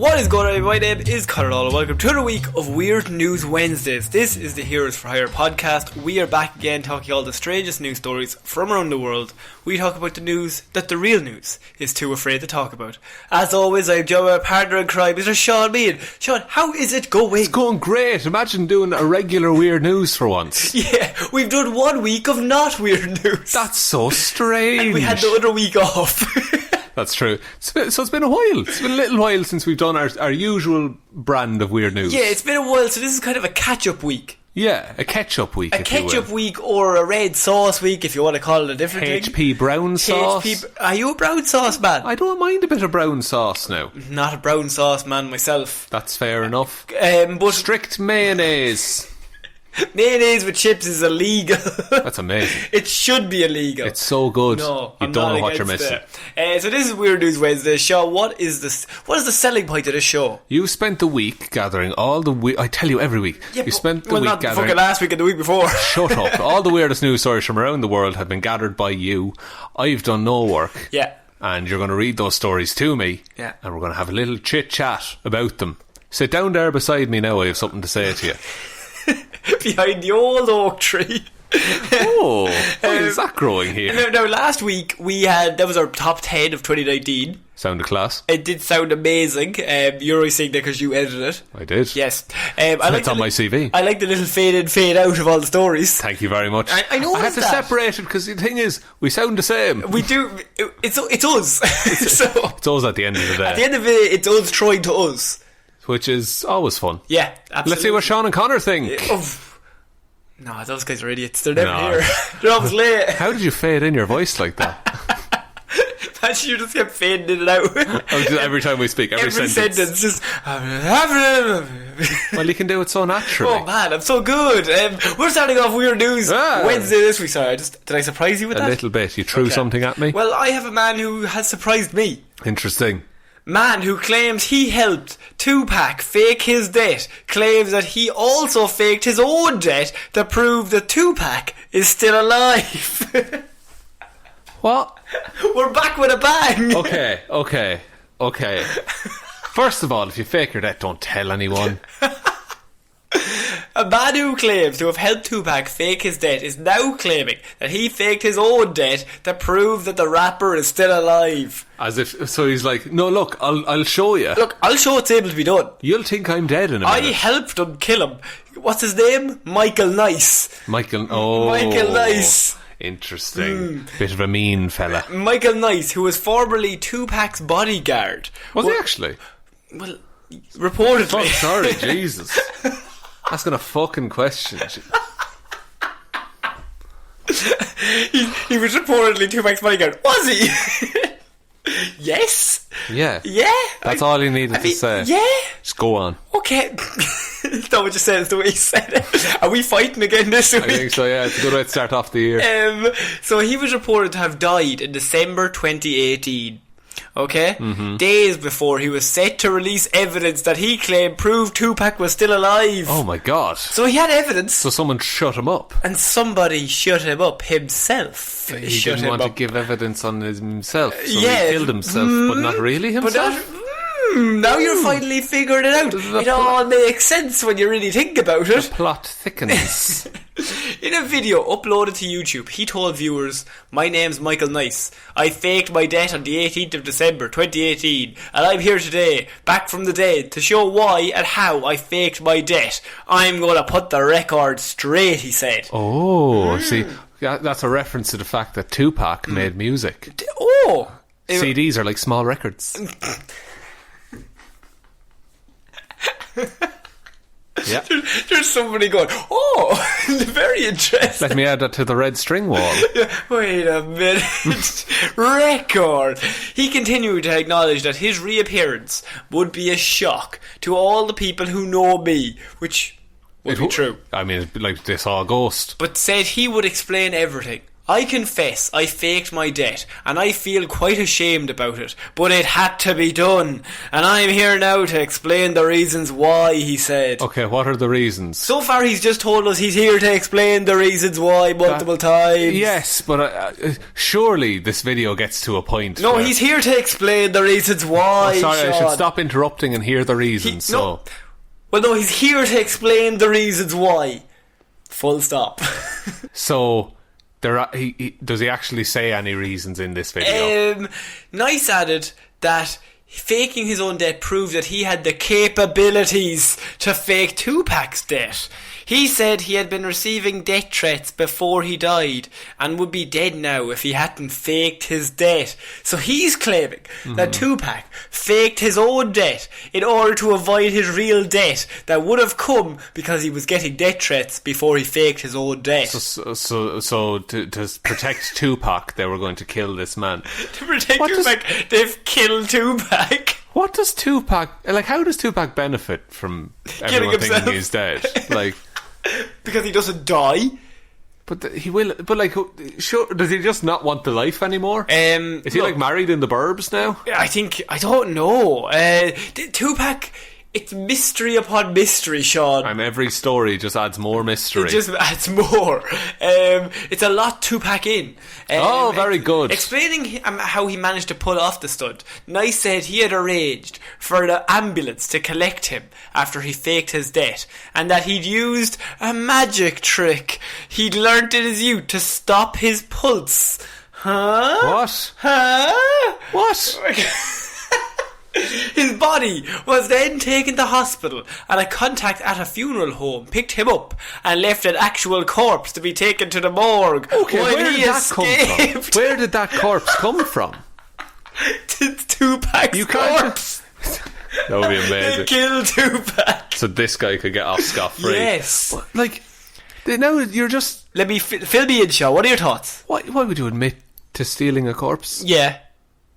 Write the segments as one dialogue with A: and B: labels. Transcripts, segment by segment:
A: What is going on? My name is Conor and welcome to another week of Weird News Wednesdays. This is the Heroes for Hire podcast. We are back again talking all the strangest news stories from around the world. We talk about the news that the real news is too afraid to talk about. As always, I'm joined by my partner in crime, Mr. Shaun Meehan. Shaun, how is it going?
B: It's going great. Imagine doing a regular weird news for once.
A: Yeah, we've done 1 week of not weird news.
B: That's so strange.
A: And we had the other week off.
B: That's true. It's been a while. It's been a little while since we've done our usual brand of weird news.
A: Yeah, it's been a while, so this is kind of a catch-up week.
B: Yeah, a ketchup week,
A: a ketchup week or a red sauce week, if you want to call it a different thing.
B: HP brown sauce.
A: Are you a brown sauce man?
B: I don't mind a bit of brown sauce now.
A: Not a brown sauce man myself.
B: That's fair enough.
A: But
B: strict mayonnaise.
A: Mayonnaise with chips is illegal.
B: That's amazing.
A: It should be illegal.
B: It's so good.
A: No,
B: you don't know what you're missing.
A: So this is Weird News Wednesday. Shaw, what is the selling point of this show?
B: You spent the week gathering all the I tell you every week. Yeah, you spent the week
A: not
B: gathering.
A: Fucking last week and the week before.
B: Shut up. All the weirdest news stories from around the world have been gathered by you. I've done no work.
A: Yeah.
B: And you're going to read those stories to me.
A: Yeah.
B: And we're going to have a little chit chat about them. Sit down there beside me now. I have something to say to you.
A: Behind the old oak tree.
B: Oh, why is that growing here?
A: Now, last week that was our top 10 of 2019.
B: Sounded class.
A: It did sound amazing. You're always saying that because you edited it.
B: I did.
A: Yes.
B: It's on my CV.
A: I like the little fade in, fade out of all the stories.
B: Thank you very much.
A: I know.
B: I had to separate it because the thing is, we sound the same.
A: We do. It's us. So,
B: it's us at the end of the day.
A: At the end of it, it's us trying to us.
B: Which is always fun.
A: Yeah, absolutely.
B: Let's see what Shaun and Conor think.
A: No, those guys are idiots. They're never here. They're always late.
B: How did you fade in your voice like that?
A: Imagine you just kept fading in and out.
B: Every time we speak, every sentence.
A: Just.
B: Well, you can do it so naturally.
A: Oh man, I'm so good. We're starting off Weird News Wednesday this week. Sorry, did I surprise you with that?
B: A little bit. You threw something at me?
A: Well, I have a man who has surprised me.
B: Interesting.
A: Man who claims he helped Tupac fake his death claims that he also faked his own death to prove that Tupac is still alive.
B: What?
A: We're back with a bang.
B: Okay. First of all, if you fake your death, don't tell anyone. A
A: man who claims to have helped Tupac fake his death is now claiming that he faked his own death to prove that the rapper is still alive.
B: As if, so he's like, no, look, I'll show you.
A: Look, I'll show it's able to be done.
B: You'll think I'm dead in a minute.
A: I helped him kill him. What's his name? Michael Nice.
B: Michael
A: Nice.
B: Interesting. Bit of a mean fella.
A: Michael Nice, who was formerly Tupac's bodyguard.
B: Was he actually?
A: Well, reportedly.
B: Oh, sorry, Jesus. Asking a fucking question.
A: he was reportedly Tupac's bodyguard. Was he? Yes.
B: Yeah.
A: Yeah.
B: That's all he needed to say.
A: Yeah.
B: Just go on.
A: Okay. That what you said is the way he said it. Are we fighting again this week?
B: I think so, yeah. It's a good way to start off the year.
A: So he was reported to have died in December 2018. Okay? Mm-hmm. Days before he was set to release evidence that he claimed proved Tupac was still alive.
B: Oh my god.
A: So he had evidence.
B: So someone shut him up.
A: And somebody shut him up himself.
B: He didn't want to give evidence on himself. So he killed himself, but not really himself.
A: Now you're finally figuring it out. It all makes sense when you really think about it.
B: The plot thickens.
A: In a video uploaded to YouTube, he told viewers, "My name's Michael Nice. I faked my death on the 18th of December 2018, and I'm here today, back from the dead, to show why and how I faked my death. I'm going to put the record straight," he said.
B: Oh, see, that's a reference to the fact that Tupac made music.
A: Oh!
B: CDs are like small records. Yeah.
A: There's somebody going, oh, very interesting.
B: Let me add that to the red string wall.
A: Wait a minute. Record. He continued to acknowledge that his reappearance would be a shock to all the people who know me, which would be true.
B: I mean, like they saw a ghost.
A: But said he would explain everything. I confess I faked my death, and I feel quite ashamed about it, but it had to be done, and I'm here now to explain the reasons why, he said.
B: Okay, what are the reasons?
A: So far he's just told us he's here to explain the reasons why multiple times.
B: Yes, but surely this video gets to a point.
A: No, he's here to explain the reasons why.
B: Sorry,
A: Sean.
B: I should stop interrupting and hear the reasons.
A: No. Well, no, he's here to explain the reasons why. Full stop.
B: So... does he actually say any reasons in this video?
A: Nice added that faking his own death proved that he had the capabilities to fake Tupac's death. He said he had been receiving death threats before he died and would be dead now if he hadn't faked his death. So he's claiming that Tupac faked his own death in order to avoid his real death that would have come because he was getting death threats before he faked his own death.
B: So to protect Tupac, they were going to kill this man.
A: To protect Tupac, they've killed Tupac.
B: What does Tupac... how does Tupac benefit from everyone thinking he's dead?
A: Because he doesn't die.
B: But he will... But, sure, does he just not want the life anymore? Is he, married in the burbs now?
A: I don't know. Tupac... It's mystery upon mystery, Sean.
B: And every story just adds more mystery.
A: It just adds more. It's a lot to pack in.
B: Very good.
A: Explaining how he managed to pull off the stunt, Nice said he had arranged for the ambulance to collect him after he faked his death, and that he'd used a magic trick he'd learnt in his youth to stop his pulse. Huh?
B: What?
A: Huh?
B: What?
A: His body was then taken to hospital, and a contact at a funeral home picked him up and left an actual corpse to be taken to the morgue.
B: Okay, where did that come from? Where did that corpse come from?
A: It's Tupac's corpse.
B: That would be amazing.
A: They killed Tupac.
B: So this guy could get off scot-free.
A: Yes.
B: But, now you're just...
A: Let me fill me in, Shaw. What are your thoughts?
B: Why would you admit to stealing a corpse?
A: Yeah.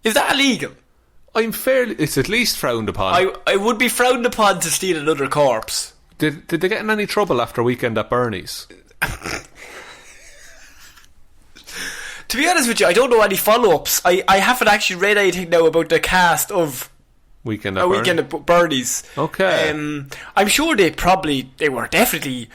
A: Is that illegal?
B: It's at least frowned upon.
A: I would be frowned upon to steal another corpse.
B: Did they get in any trouble after Weekend at Bernie's?
A: To be honest with you, I don't know any follow-ups. I haven't actually read anything now about the cast of
B: Weekend at
A: Bernie's.
B: Okay.
A: I'm sure they were definitely,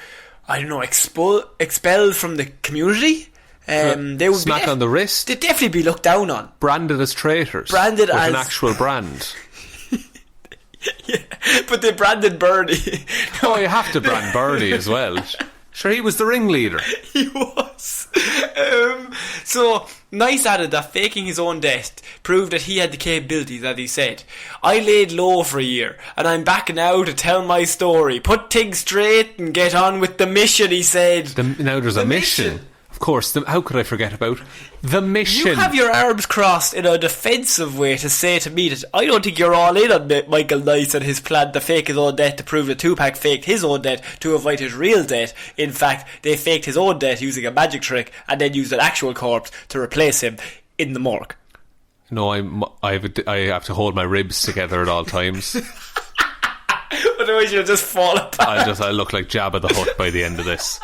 A: I don't know, expelled from the community. They would
B: smack on the wrist.
A: They'd definitely be looked down on.
B: Branded as traitors.
A: Branded
B: with
A: as
B: an actual brand.
A: Yeah, but they branded Bernie.
B: Oh, you have to brand Bernie as well. Sure, he was the ringleader.
A: He was. So, Nice added that faking his own death proved that he had the capabilities, as he said. I laid low for a year, and I'm back now to tell my story. Put things straight and get on with the mission, he said.
B: Now there's a mission. Of course, how could I forget about the mission?
A: You have your arms crossed in a defensive way to say to me that I don't think you're all in on Michael Nice and his plan to fake his own death to prove that Tupac faked his own death to avoid his real death. In fact, they faked his own death using a magic trick and then used an actual corpse to replace him in the morgue.
B: No, I have to hold my ribs together at all times.
A: Otherwise you'll just fall apart.
B: I look like Jabba the Hutt by the end of this.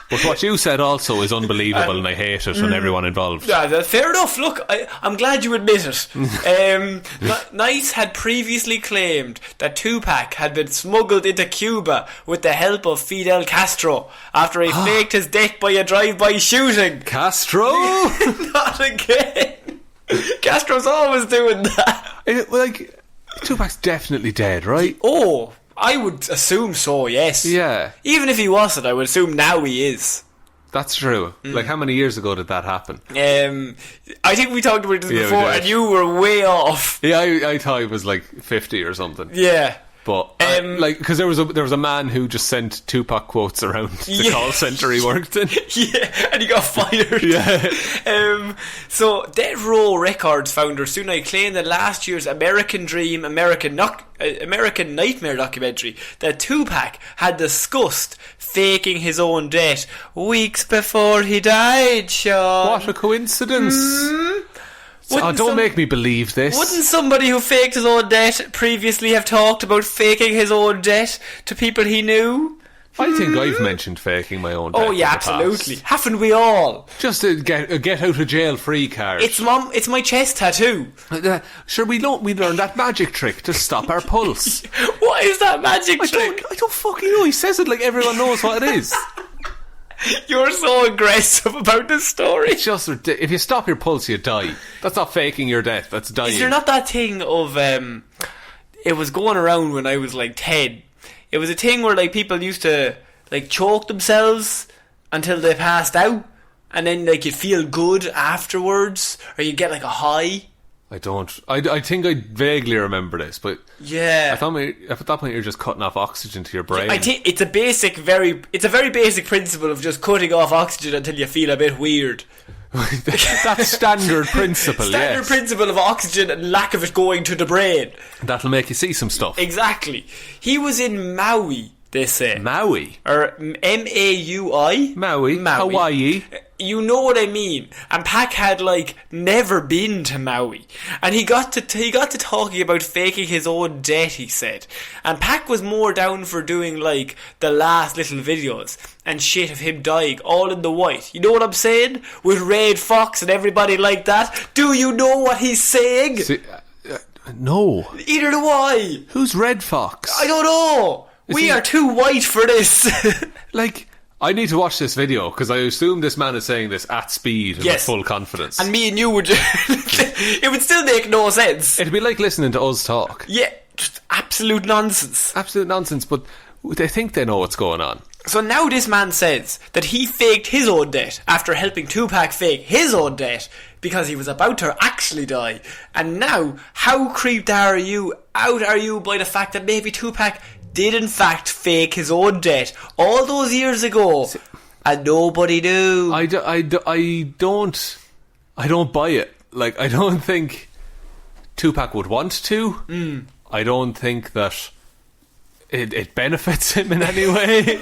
B: But what you said also is unbelievable, and I hate it and everyone involved.
A: Yeah, fair enough. Look, I'm glad you admit it. Nice had previously claimed that Tupac had been smuggled into Cuba with the help of Fidel Castro after he faked his death by a drive-by shooting.
B: Castro?
A: Not again. Castro's always doing that.
B: Tupac's definitely dead, right?
A: Oh, I would assume so, yes.
B: Yeah.
A: Even if he wasn't, I would assume now he is.
B: That's true. How many years ago did that happen?
A: I think we talked about this before, and you were way off.
B: Yeah, I thought it was 50 or something.
A: Yeah.
B: But because there was a man who just sent Tupac quotes around the call centre he worked in.
A: Yeah, and he got fired.
B: Yeah.
A: So Death Row Records founder Sunai claimed that last year's American Dream, American Nightmare documentary that Tupac had discussed faking his own death weeks before he died, Sean.
B: What a coincidence. Don't make me believe this.
A: Wouldn't somebody who faked his own death previously have talked about faking his own death to people he knew?
B: I think I've mentioned faking my own death.
A: Oh yeah, absolutely. Haven't we all?
B: Just to get a get out of jail free card.
A: It's my chest tattoo.
B: Sure, we learned that magic trick to stop our pulse.
A: What is that magic trick?
B: I don't fucking know. He says it like everyone knows what it is.
A: You're so aggressive about this story.
B: It's just if you stop your pulse, you die. That's not faking your death. That's dying.
A: Is there not that thing of it was going around when I was like 10. It was a thing where like people used to like choke themselves until they passed out, and then like you feel good afterwards, or you get like a high.
B: I don't. I think I vaguely remember this, but
A: yeah,
B: I thought at that point you're just cutting off oxygen to your brain.
A: I think it's a very basic principle of just cutting off oxygen until you feel a bit weird.
B: That's standard principle.
A: Standard principle of oxygen and lack of it going to the brain.
B: That'll make you see some stuff.
A: Exactly. He was in Maui, they say.
B: Maui?
A: Or Maui?
B: Maui. Hawaii.
A: You know what I mean. And Pac had like never been to Maui, and he got to talking about faking his own death, he said. And Pac was more down for doing like the last little videos and shit of him dying, all in the white. You know what I'm saying? With Red Fox and everybody like that. Do you know what he's saying?
B: No.
A: Either do I.
B: Who's Red Fox?
A: I don't know. We are too white for this.
B: Like, I need to watch this video because I assume this man is saying this at speed and with full confidence.
A: And me and you would it would still make no sense.
B: It'd be like listening to us talk.
A: Yeah, just absolute nonsense.
B: Absolute nonsense, but they think they know what's going on.
A: So now this man says that he faked his own death after helping Tupac fake his own death because he was about to actually die. And now, how creeped out are you by the fact that maybe Tupac did in fact fake his own death all those years ago and nobody knew?
B: I don't buy it. Like, I don't think Tupac would want to. I don't think that it benefits him in any way.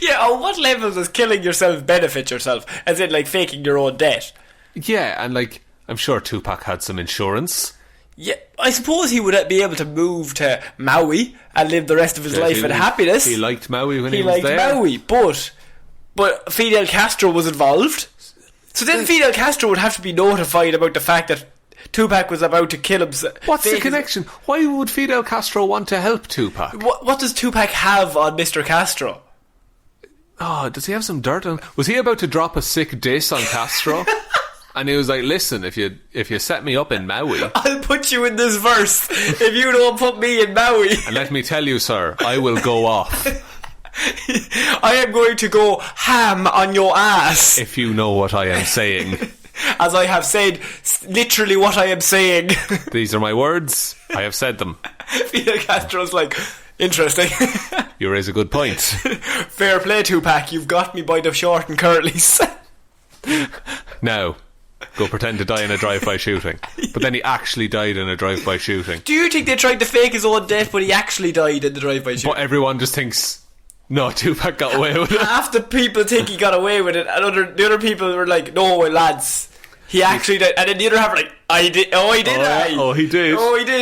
A: Yeah, on what level does killing yourself benefit yourself? As in, like, faking your own death?
B: Yeah, and, like, I'm sure Tupac had some insurance.
A: Yeah, I suppose he would be able to move to Maui and live the rest of his life in happiness.
B: He liked Maui when he was there.
A: He liked Maui, but Fidel Castro was involved. So then Fidel Castro would have to be notified about the fact that Tupac was about to kill himself.
B: What's the connection? Why would Fidel Castro want to help Tupac?
A: What does Tupac have on Mr. Castro?
B: Oh, does he have some dirt on? Was he about to drop a sick diss on Castro? And he was like, listen, if you set me up in Maui,
A: I'll put you in this verse if you don't put me in Maui.
B: And let me tell you, sir, I will go off.
A: I am going to go ham on your ass.
B: If you know what I am saying.
A: As I have said, literally what I am saying.
B: These are my words. I have said them.
A: Fidel Castro's like, interesting.
B: You raise a good point.
A: Fair play, Tupac. You've got me by the short and curlies.
B: Now, go pretend to die in a drive-by shooting. But then he actually died in a drive-by shooting.
A: Do you think they tried to fake his own death, but he actually died in the drive-by shooting?
B: But everyone just thinks, no, Tupac got away with it.
A: Half the people think he got away with it, and the other people were like, no, lads, he actually died. And then the other half were like, he did.
B: Oh, he did.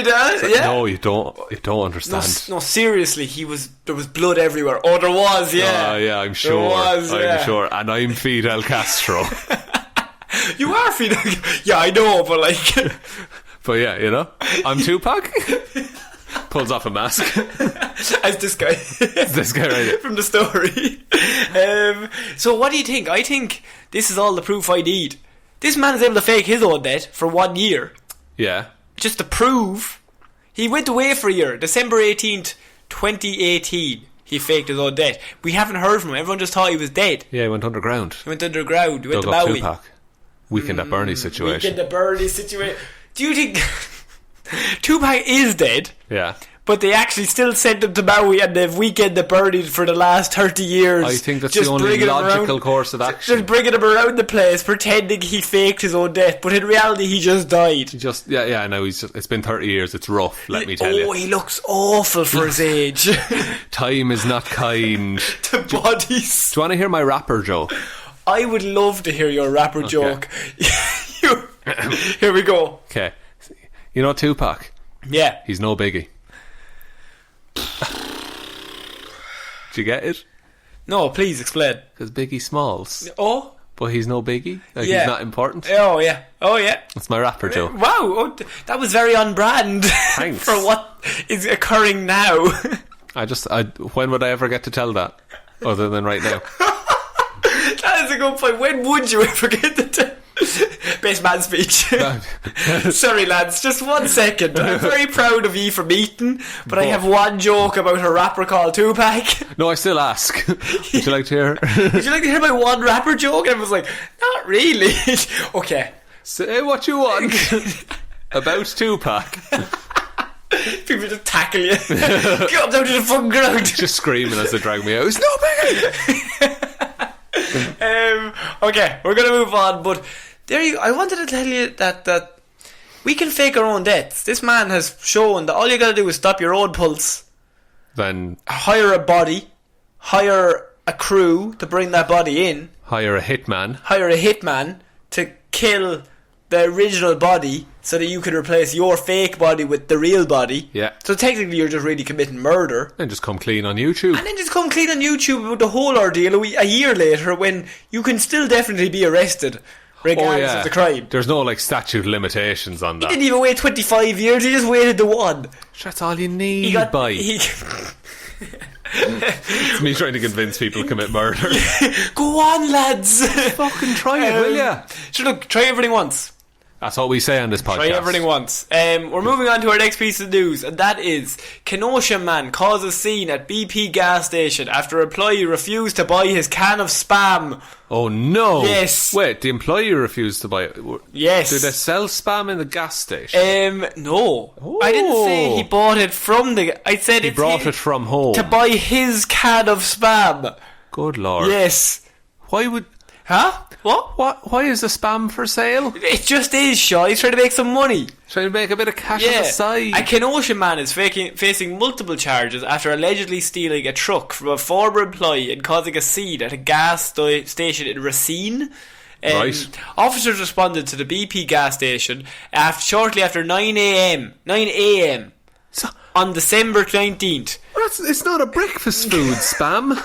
A: Yeah.
B: No, you don't understand.
A: No, seriously, there was blood everywhere. Oh, there was, yeah.
B: Yeah, I'm sure. I'm sure. And I'm Fidel Castro.
A: You are Fidel. Yeah, I know, but like.
B: But yeah, you know, I'm Tupac. Pulls off a mask.
A: As this guy.
B: This guy right here.
A: From the story. So what do you think? I think this is all the proof I need. This man is able to fake his own death for 1 year.
B: Yeah.
A: Just to prove. He went away for a year. December 18th, 2018. He faked his own death. We haven't heard from him. Everyone just thought he was dead.
B: Yeah, he went underground.
A: He went to Maui.
B: Tupac. Weekend at Bernie's situation.
A: Weekend at Bernie's situation. Do you think Tupac is dead?
B: Yeah.
A: But they actually still sent him to Maui and they've weekend at Bernie's for the last 30 years.
B: I think that's the only logical course of action.
A: Just bringing him around the place, pretending he faked his own death, but in reality he just died.
B: I know. It's been 30 years. It's rough, let me tell you.
A: Oh, he looks awful for his age.
B: Time is not kind.
A: To bodies.
B: Do you want to hear my rapper joke?
A: I would love to hear your rapper joke. Here we go.
B: Okay. You know Tupac?
A: Yeah.
B: He's no biggie. Did you get it?
A: No, please explain.
B: Because Biggie Smalls.
A: Oh?
B: But he's no Biggie. Like,
A: Yeah.
B: he's not important.
A: Oh, yeah. Oh, yeah.
B: That's my rapper joke.
A: Wow, that was very on brand.
B: Thanks.
A: For what is occurring now.
B: When would I ever get to tell that? Other than right now.
A: That is a good point. When would you ever get the best man speech? Sorry lads, just 1 second. I'm very proud of you for meeting, but I have one joke about a rapper called Tupac.
B: No, I still ask. Would you like to hear?
A: Would you like to hear my one rapper joke? And I was like, not really. Okay.
B: Say what you want. About Tupac.
A: People just tackle you. Get up down to the fucking ground.
B: Just screaming as they drag me out. It's no Biggie.
A: Okay, we're gonna move on, but I wanted to tell you that we can fake our own deaths. This man has shown that all you gotta do is stop your own pulse,
B: Then
A: hire a body, hire a crew to bring that body in,
B: hire a hitman.
A: hire a hitman to kill the original body so that you can replace your fake body with the real body.
B: Yeah.
A: So technically you're just really committing murder.
B: And just come clean on YouTube.
A: And then just come clean on YouTube with the whole ordeal a year later when you can still definitely be arrested regardless of the crime.
B: There's no like statute limitations on
A: He
B: that.
A: didn't even wait 25 years, he just waited the one.
B: That's all you need,
A: He got...
B: boy. It's me trying to convince people to commit murder.
A: Go on, lads.
B: Fucking try it, will ya?
A: So look, try everything once.
B: That's what we say on this podcast.
A: Try everything once. We're moving on to our next piece of news, and that is Kenosha man causes scene at BP gas station after employee refused to buy his can of Spam.
B: Oh no!
A: Yes.
B: Wait, the employee refused to buy it.
A: Yes.
B: Do they sell Spam in the gas station?
A: No.
B: Oh.
A: I didn't say he bought it from I said
B: He brought it from home
A: to buy his can of Spam.
B: Good lord!
A: Yes.
B: Why would?
A: Huh? What?
B: Why is the Spam for sale?
A: It just is, Shaw. He's trying to make some money.
B: Trying to make a bit of cash on the side.
A: A Kenosha man is facing multiple charges after allegedly stealing a truck from a former employee and causing a scene at a gas station in Racine.
B: Right.
A: Officers responded to the BP gas station shortly after 9 a.m.
B: So,
A: on December 19th.
B: it's not a breakfast food, Spam.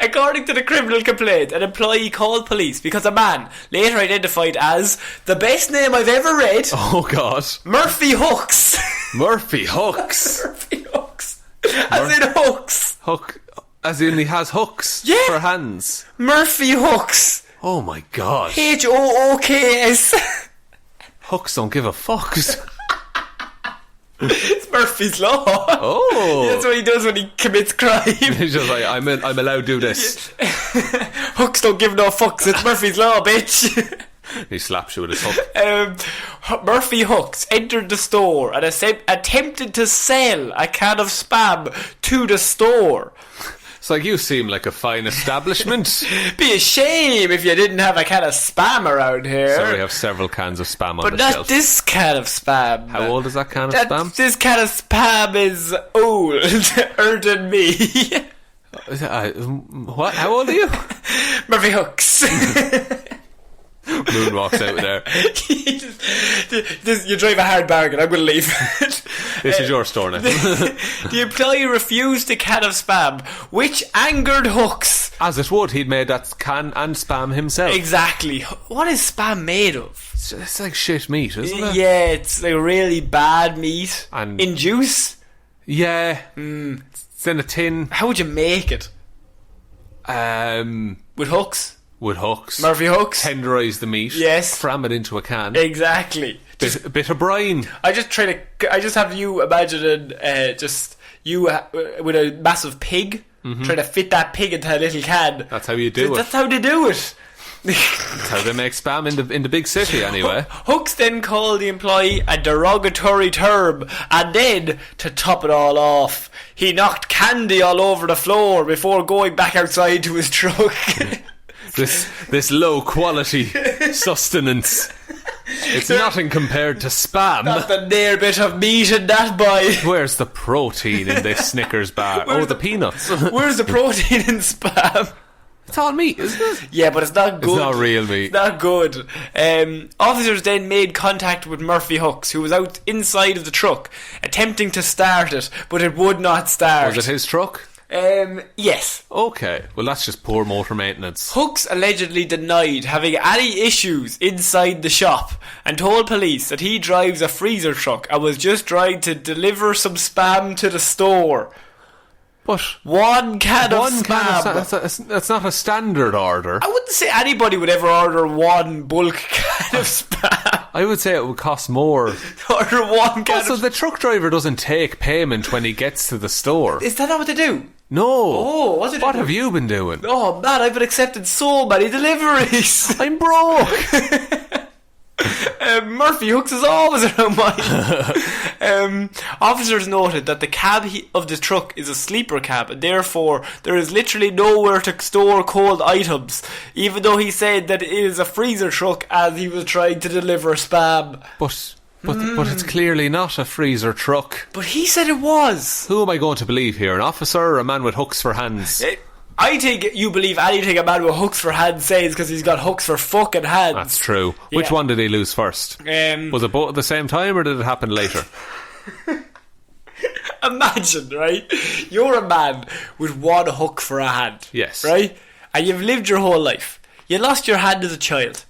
A: According to the criminal complaint, an employee called police because a man, later identified as the best name I've ever read,
B: Oh god.
A: Murphy Hooks.
B: Murphy Hooks.
A: Murphy Hooks. As in hooks.
B: Hook. As in he has hooks for hands.
A: Murphy Hooks.
B: Oh my god.
A: Hooks.
B: Hooks don't give a fuck.
A: It's Murphy's Law.
B: Oh.
A: That's what he does when he commits crime.
B: He's just like, I'm allowed to do this.
A: Hooks don't give no fucks. It's Murphy's Law, bitch.
B: He slaps you with his hook.
A: Murphy Hooks entered the store and attempted to sell a can of Spam to the store.
B: It's like, you seem like a fine establishment.
A: Be a shame if you didn't have a can of Spam around here.
B: So we have several cans of Spam on
A: but
B: the
A: not
B: shelf.
A: this can of Spam.
B: How old is that can of Spam?
A: This can of Spam is old, older than me.
B: What? How old are you?
A: Murphy Hooks.
B: Moon walks out there.
A: You drive a hard bargain. I'm going to leave.
B: This is your store now.
A: The employee refused the can of Spam, which angered Hooks.
B: As it would, he'd made that can and Spam himself.
A: Exactly. What is Spam made of?
B: It's like shit meat, isn't it?
A: Yeah, it's like really bad meat.
B: And
A: in juice?
B: Yeah. It's in a tin.
A: How would you make it? With hooks?
B: With hooks.
A: Murphy Hooks?
B: Tenderise the meat.
A: Yes.
B: Cram it into a can.
A: Exactly.
B: A bit of brine.
A: I just have you imagining just you with a massive pig trying to fit that pig into a little can.
B: That's how you do it.
A: That's how they do it.
B: That's how they make Spam in the big city anyway.
A: Hooks then called the employee a derogatory term, and then, to top it all off, he knocked candy all over the floor before going back outside to his truck.
B: This low quality sustenance. It's nothing compared to Spam.
A: Not the near bit of meat in that, boy.
B: Where's the protein in this Snickers bar? The peanuts.
A: Where's the protein in Spam?
B: It's all meat, isn't it?
A: Yeah, but it's not good.
B: It's not real meat.
A: It's not good. Officers then made contact with Murphy Hooks, who was out inside of the truck, attempting to start it, but it would not start.
B: Was it his truck?
A: Yes.
B: Okay, well that's just poor motor maintenance.
A: Hooks allegedly denied having any issues inside the shop and told police that he drives a freezer truck and was just trying to deliver some spam to the store.
B: But
A: one can of spam.
B: That's not a standard order.
A: I wouldn't say anybody would ever order one bulk can of spam.
B: I would say it would cost more.
A: Order one can
B: Also, the truck driver doesn't take payment when he gets to the store.
A: Is that not what they do?
B: No.
A: Oh, what
B: have you been doing?
A: Oh man, I've been accepting so many deliveries.
B: I'm broke.
A: Murphy Hooks is always around mine. Officers noted that the cab of the truck is a sleeper cab, and therefore there is literally nowhere to store cold items, even though he said that it is a freezer truck as he was trying to deliver spam.
B: But it's clearly not a freezer truck.
A: But he said it was.
B: Who am I going to believe here? An officer or a man with hooks for hands?
A: I think you believe anything a man with hooks for hands says because he's got hooks for fucking hands.
B: That's true.
A: Yeah.
B: Which one did he lose first? Was it both at the same time or did it happen later?
A: Imagine, right? You're a man with one hook for a hand.
B: Yes.
A: Right? And you've lived your whole life. You lost your hand as a child.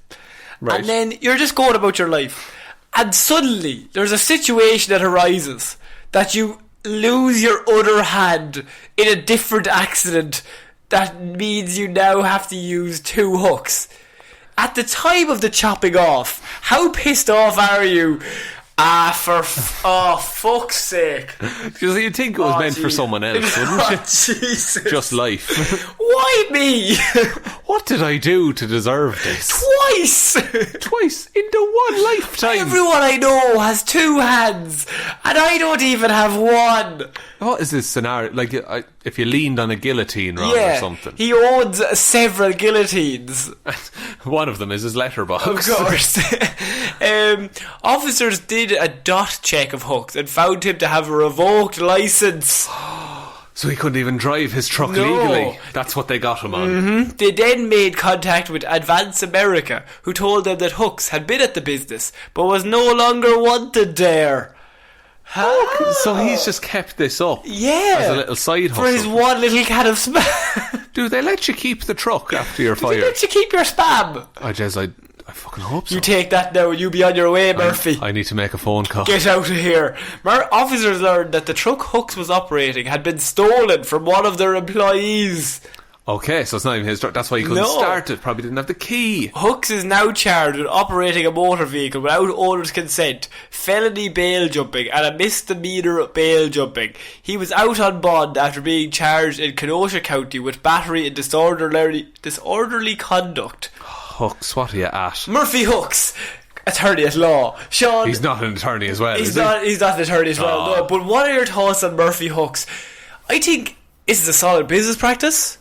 B: Right.
A: And then you're just going about your life. And suddenly there's a situation that arises that you lose your other hand in a different accident that means you now have to use two hooks. At the time of the chopping off, how pissed off are you? For fuck's sake.
B: Because you'd think it was meant for someone else, wouldn't you?
A: Jesus.
B: Just life.
A: Why me?
B: What did I do to deserve this? Twice into one lifetime.
A: Everyone I know has two hands, and I don't even have one.
B: What is this scenario? Like, if you leaned on a guillotine wrong or something.
A: He owns several guillotines.
B: One of them is his letterbox.
A: Of course. Officers did a dot check of Hooks and found him to have a revoked licence.
B: So he couldn't even drive his truck legally. That's what they got him on.
A: Mm-hmm. They then made contact with Advance America, who told them that Hooks had been at the business but was no longer wanted there.
B: So he's just kept this up as a little side hustle.
A: For his one little can of spam.
B: Do they let you keep the truck after you're fired?
A: Do they let you keep your spam?
B: I fucking hope so.
A: You take that now and you be on your way, Murphy.
B: I need to make a phone call.
A: Get out of here. Officers learned that the truck Hooks was operating had been stolen from one of their employees.
B: Okay, so it's not even his truck. That's why he couldn't start it. Probably didn't have the key.
A: Hooks is now charged with operating a motor vehicle without owner's consent, felony bail jumping, and a misdemeanor bail jumping. He was out on bond after being charged in Kenosha County with battery and disorderly conduct.
B: Hooks, what are you at?
A: Murphy Hooks, attorney at law. Shaun,
B: he's not an attorney as well.
A: He's not an attorney as well. No, but what are your thoughts on Murphy Hooks? I think this is a solid business practice.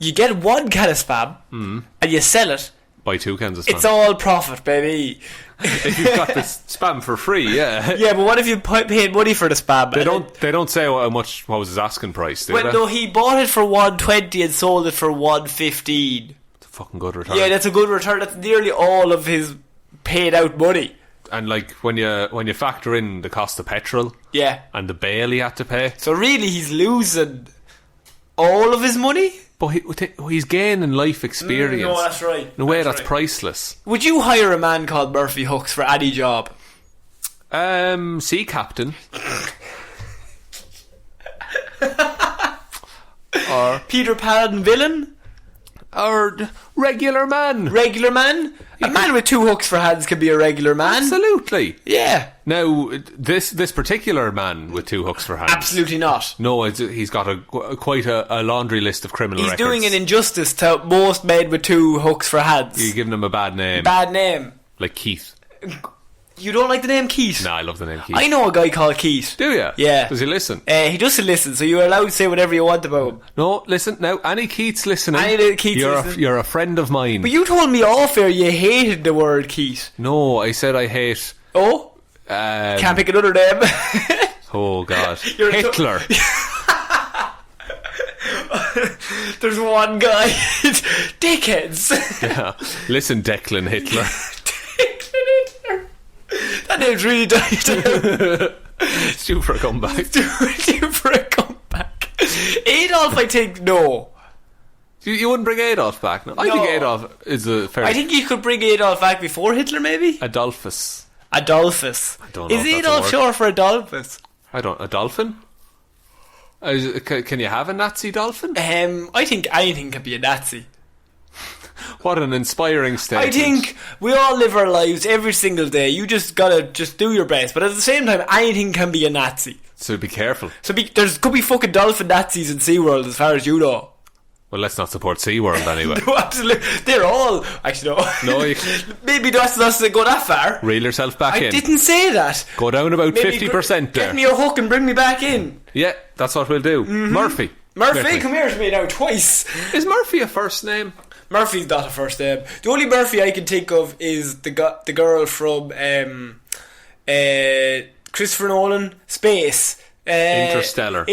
A: You get one can of spam and you sell it.
B: Buy 2 cans of spam.
A: It's all profit, baby.
B: If you've got this spam for free, yeah.
A: Yeah, but what if you paid money for the spam?
B: They don't say how much. What was his asking price?
A: No, he bought it for $120 and sold it for $115.
B: It's a fucking good return.
A: Yeah, that's a good return. That's nearly all of his paid out money.
B: And like when you factor in the cost of petrol, and the bail he had to pay,
A: so really he's losing all of his money.
B: But he's gaining life experience.
A: No, that's right.
B: In a way that's priceless.
A: Would you hire a man called Murphy Hooks for any job?
B: Sea captain.
A: Or Peter Pan villain?
B: Or regular man.
A: Regular man? A man with 2 hooks for hands can be a regular man.
B: Absolutely.
A: Yeah.
B: Now, this particular man with 2 hooks for hands.
A: Absolutely not.
B: No, he's got quite a laundry list of criminal records.
A: He's doing an injustice to most men with 2 hooks for hands.
B: You're giving him a bad name.
A: Bad name.
B: Like Keith.
A: You don't like the name Keith?
B: No, I love the name Keith.
A: I know a guy called Keith.
B: Do you?
A: Yeah.
B: Does he listen?
A: He doesn't listen, so you're allowed to say whatever you want about him.
B: No, listen, now, any Keiths listening, you're a friend of mine.
A: But you told me off air you hated the word Keith.
B: No, I said I hate...
A: Oh? Can't pick another name.
B: Oh, God. Hitler.
A: There's one guy. Dickheads.
B: Yeah. Listen, Declan Hitler.
A: That name's really died out.
B: It's due for a comeback.
A: Adolf, I think, no.
B: You wouldn't bring Adolf back? No. I think Adolf is a fair...
A: I think you could bring Adolf back before Hitler, maybe?
B: Adolphus.
A: I don't know. Is Adolf short for Adolphus?
B: I don't... A dolphin? Can you have a Nazi dolphin?
A: I think anything can be a Nazi.
B: What an inspiring statement.
A: I think we all live our lives every single day. You just gotta do your best. But at the same time, anything can be a Nazi.
B: So be careful.
A: So could be fucking dolphin Nazis in SeaWorld as far as you know.
B: Well, let's not support SeaWorld anyway.
A: No, absolutely. They're all... Actually, no.
B: No,
A: maybe that's not to go that far.
B: Reel yourself back in.
A: I didn't say that.
B: Go down about maybe 50% there.
A: Get me a hook and bring me back in.
B: Yeah, that's what we'll do.
A: Mm-hmm.
B: Murphy,
A: come here to me now twice.
B: Is Murphy a first name?
A: Murphy's not a first name. The only Murphy I can think of is the girl from Christopher Nolan, Space. Interstellar.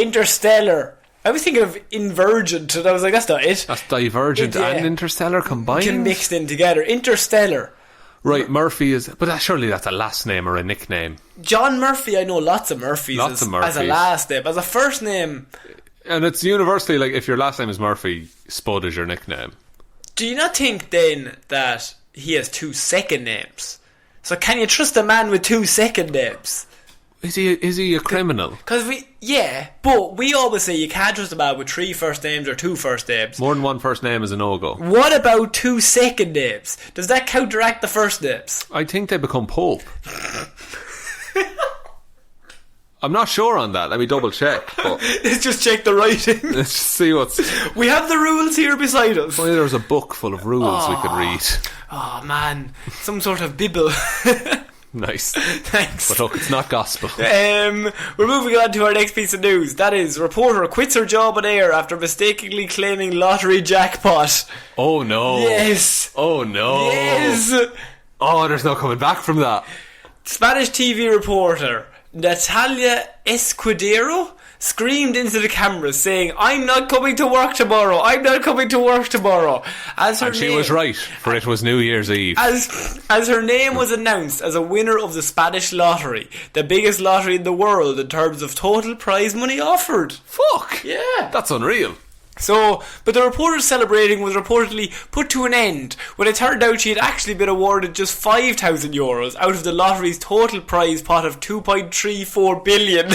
A: I was thinking of Invergent, and I was like, that's not it.
B: That's Divergent and Interstellar combined?
A: Mixed in together. Interstellar.
B: Right, Murphy is... But surely that's a last name or a nickname.
A: John Murphy, I know lots of Murphys. As a last name. As a first name...
B: And it's universally, like, if your last name is Murphy, Spud is your nickname.
A: Do you not think, then, that he has 2 second names? So can you trust a man with 2 second names?
B: Is he a criminal?
A: But we always say you can't trust a man with 3 first names or 2 first names.
B: More than 1 first name is a no-go.
A: What about 2 second names? Does that counteract the first names?
B: I think they become Pope. I'm not sure on that. Let me double check.
A: Let's just check the writing.
B: Let's see what's...
A: We have the rules here beside us.
B: Well, there's a book full of rules we could read.
A: Oh man, some sort of Bible.
B: Nice.
A: Thanks.
B: But look, it's not gospel.
A: We're moving on to our next piece of news. That is, reporter quits her job on air after mistakenly claiming lottery jackpot.
B: Oh no.
A: Yes.
B: Oh no.
A: Yes.
B: Oh, there's no coming back from that. Spanish
A: TV reporter Natalia Escudero screamed into the camera saying, "I'm not coming to work tomorrow. I'm not coming to work tomorrow."
B: And she was right, for it was New Year's Eve.
A: As her name was announced as a winner of the Spanish lottery, the biggest lottery in the world in terms of total prize money offered.
B: Fuck!
A: Yeah.
B: That's unreal.
A: But the reporter's celebrating was reportedly put to an end when it turned out she had actually been awarded just €5,000 out of the lottery's total prize pot of 2.34 billion.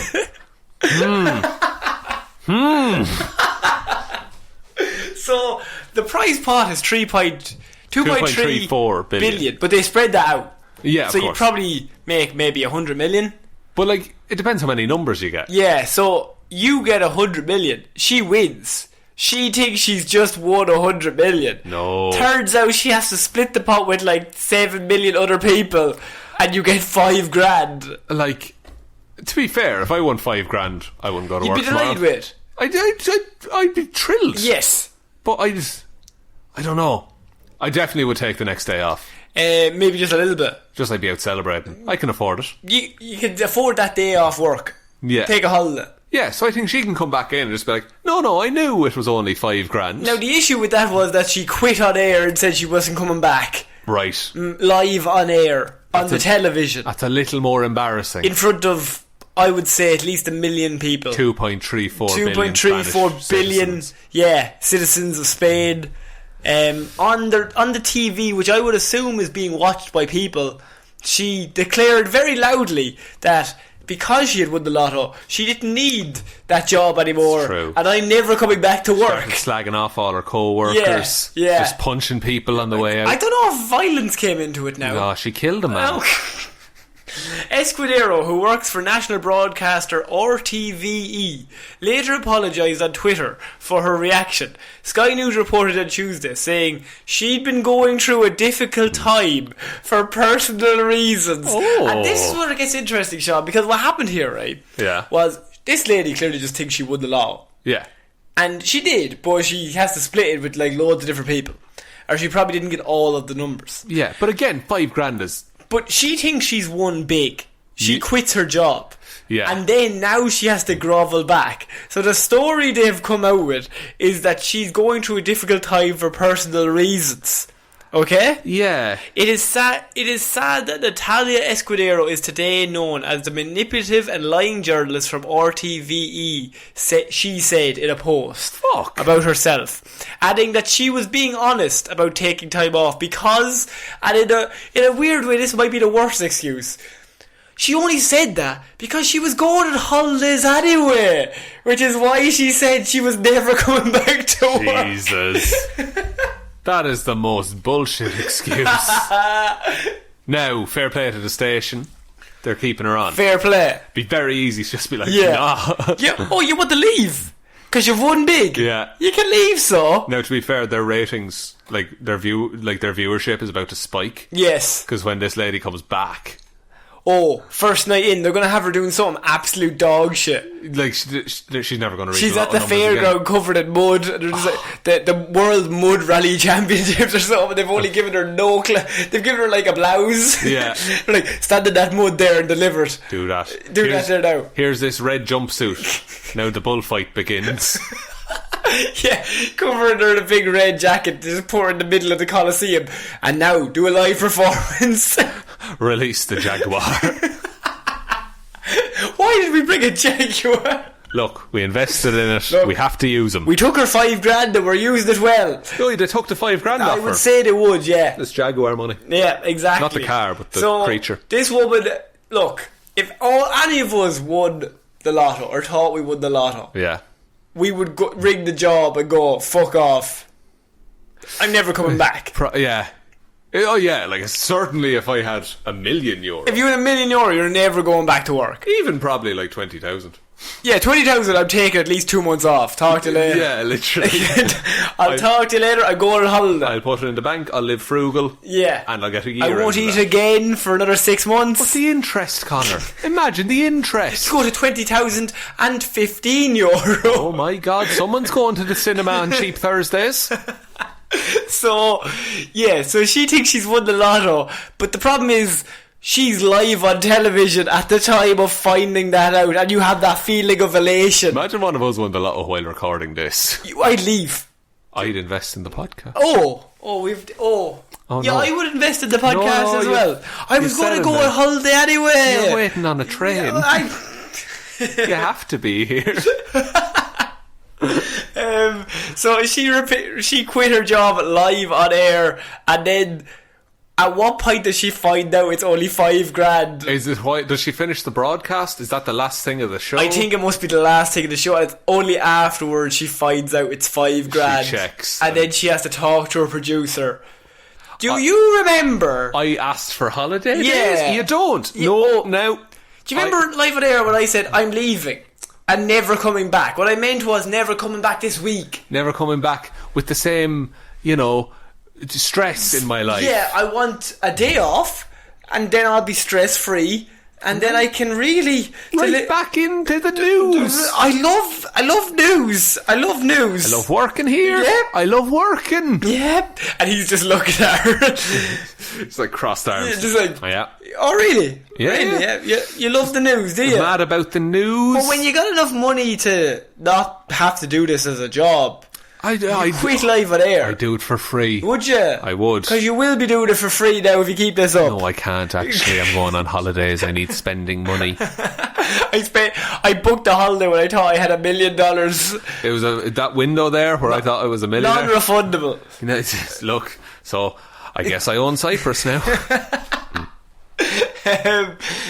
A: So the prize pot is 2.34 billion, but they spread that out.
B: Yeah,
A: so
B: of course.
A: you probably make maybe 100 million.
B: But like, it depends how many numbers you get.
A: Yeah, so you get 100 million. She wins. She thinks she's just won 100 million.
B: No.
A: Turns out she has to split the pot with like 7 million other people, and you get $5,000.
B: Like, to be fair, if I won $5,000, I wouldn't go to work tomorrow.
A: You'd be delighted with it.
B: I'd be thrilled.
A: Yes.
B: But I don't know. I definitely would take the next day off.
A: Maybe just a little bit.
B: Just like be out celebrating. I can afford it.
A: You can afford that day off work.
B: Yeah.
A: Take a holiday.
B: Yeah, so I think she can come back in and just be like, no, I knew it was only $5,000.
A: Now the issue with that was that she quit on air and said she wasn't coming back.
B: Right.
A: Live on air, on the television.
B: That's a little more embarrassing.
A: In front of, I would say, at least 1 million people.
B: 2.34 billion.
A: Yeah, citizens of Spain. On the TV, which I would assume is being watched by people, she declared very loudly that because she had won the lotto, she didn't need that job anymore.
B: True.
A: And I'm never coming back to work.
B: Slagging off all her co-workers.
A: Yeah.
B: Just punching people on the way out.
A: I don't know if violence came into it now.
B: No, she killed a man.
A: Escudero, who works for national broadcaster RTVE, later apologised on Twitter for her reaction. Sky News reported on Tuesday, saying she'd been going through a difficult time for personal reasons.
B: Oh.
A: And this is where it gets interesting, Sean, because what happened here, right, was this lady clearly just thinks she won the law.
B: Yeah.
A: And she did, but she has to split it with like loads of different people. Or she probably didn't get all of the numbers.
B: Yeah, but again, $5,000 is...
A: But she thinks she's won big. she quits her job.
B: Yeah.
A: And then now she has to grovel back. So the story they've come out with is that she's going through a difficult time for personal reasons. Okay?
B: Yeah.
A: It is sad that Natalia Escudero is today known as the manipulative and lying journalist from RTVE, she said in a post about herself, adding that she was being honest about taking time off because, and in a weird way this might be the worst excuse, she only said that because she was going on holidays anyway, which is why she said she was never coming back to work.
B: Jesus. That is the most bullshit excuse. Now, fair play to the station. They're keeping her on.
A: Fair play.
B: Be very easy to just be like,
A: yeah.
B: Nah.
A: Yeah. Oh, you want to leave? Because you've won big.
B: Yeah.
A: You can leave, so.
B: Now, to be fair, their ratings, their viewership is about to spike.
A: Yes.
B: Because when this lady comes back...
A: Oh, first night in, they're going to have her doing some absolute dog shit.
B: Like, she's never going to reach
A: She's at the fairground covered in mud. And there's the World Mud Rally Championships or something. They've only given her they've given her like a blouse.
B: Yeah.
A: Like, stand in that mud there and deliver it.
B: Do that.
A: That there now.
B: Here's this red jumpsuit. Now the bullfight begins.
A: Yeah, covering her in a big red jacket, just put her in the middle of the Coliseum, and now do a live performance.
B: Release the Jaguar.
A: Why did we bring a Jaguar?
B: Look, we invested in it. We have to use them.
A: We took her $5,000 and we're using it well.
B: Oh, they took the $5,000 off
A: I
B: her.
A: would say they would, yeah.
B: This Jaguar money.
A: Yeah, exactly.
B: Not the car, but the creature.
A: This woman, look, if any of us won the lotto or thought we won the lotto,
B: yeah,
A: we would ring the job and go, fuck off. I'm never coming back.
B: Yeah. Oh yeah, like certainly if I had €1 million.
A: If you had €1 million, you're never going back to work.
B: Even probably like 20,000.
A: Yeah, 20,000 I'm taking at least 2 months off. Talk to you later.
B: Yeah, literally.
A: I'll talk to you later. I go on holiday.
B: I'll put it in the bank. I'll live frugal.
A: Yeah.
B: And I'll get a year.
A: I won't eat again for another 6 months.
B: What's the interest, Connor? Imagine the interest.
A: Go to 20,000 and €15.
B: Oh my God, someone's going to the cinema on cheap Thursdays.
A: So, yeah, so she thinks she's won the lotto, but the problem is she's live on television at the time of finding that out, and you have that feeling of elation.
B: Imagine one of us won the lotto while recording this.
A: I'd leave.
B: I'd invest in the podcast.
A: Oh, yeah,
B: no.
A: I would invest in the podcast as well. I was going to go on holiday anyway.
B: You're waiting on a train. You have to be here.
A: So she quit her job live on air, and then at what point does she find out it's only $5,000?
B: Is it why? Does she finish the broadcast? Is that the last thing of the show?
A: I think it must be the last thing of the show. It's only afterwards she finds out it's $5,000.
B: She checks,
A: and then she has to talk to her producer. Do you remember?
B: I asked for holiday
A: Yeah.
B: days. You don't. No. Now.
A: Do you remember live on air when I said I'm leaving and never coming back? What I meant was never coming back this week.
B: Never coming back with the same, stress in my life.
A: Yeah, I want a day off, and then I'll be stress free, and then I can really
B: back into the news.
A: I love news. I love news.
B: I love working here.
A: Yep.
B: I love working.
A: Yep. And he's just looking at her.
B: It's like crossed arms.
A: Just like,
B: oh, yeah.
A: Oh really?
B: Yeah.
A: Really? Yeah. You love the news, do you?
B: Mad about the news.
A: But when you got enough money to not have to do this as a job, I quit live on air.
B: I do it for free.
A: Would you?
B: I would.
A: Because you will be doing it for free now if you keep this up.
B: No, I can't actually. I'm going on holidays. I need spending money.
A: I booked a holiday when I thought I had $1 million.
B: It was that window there where I thought I was $1 million.
A: Non-refundable.
B: Look, so I guess I own Cyprus now.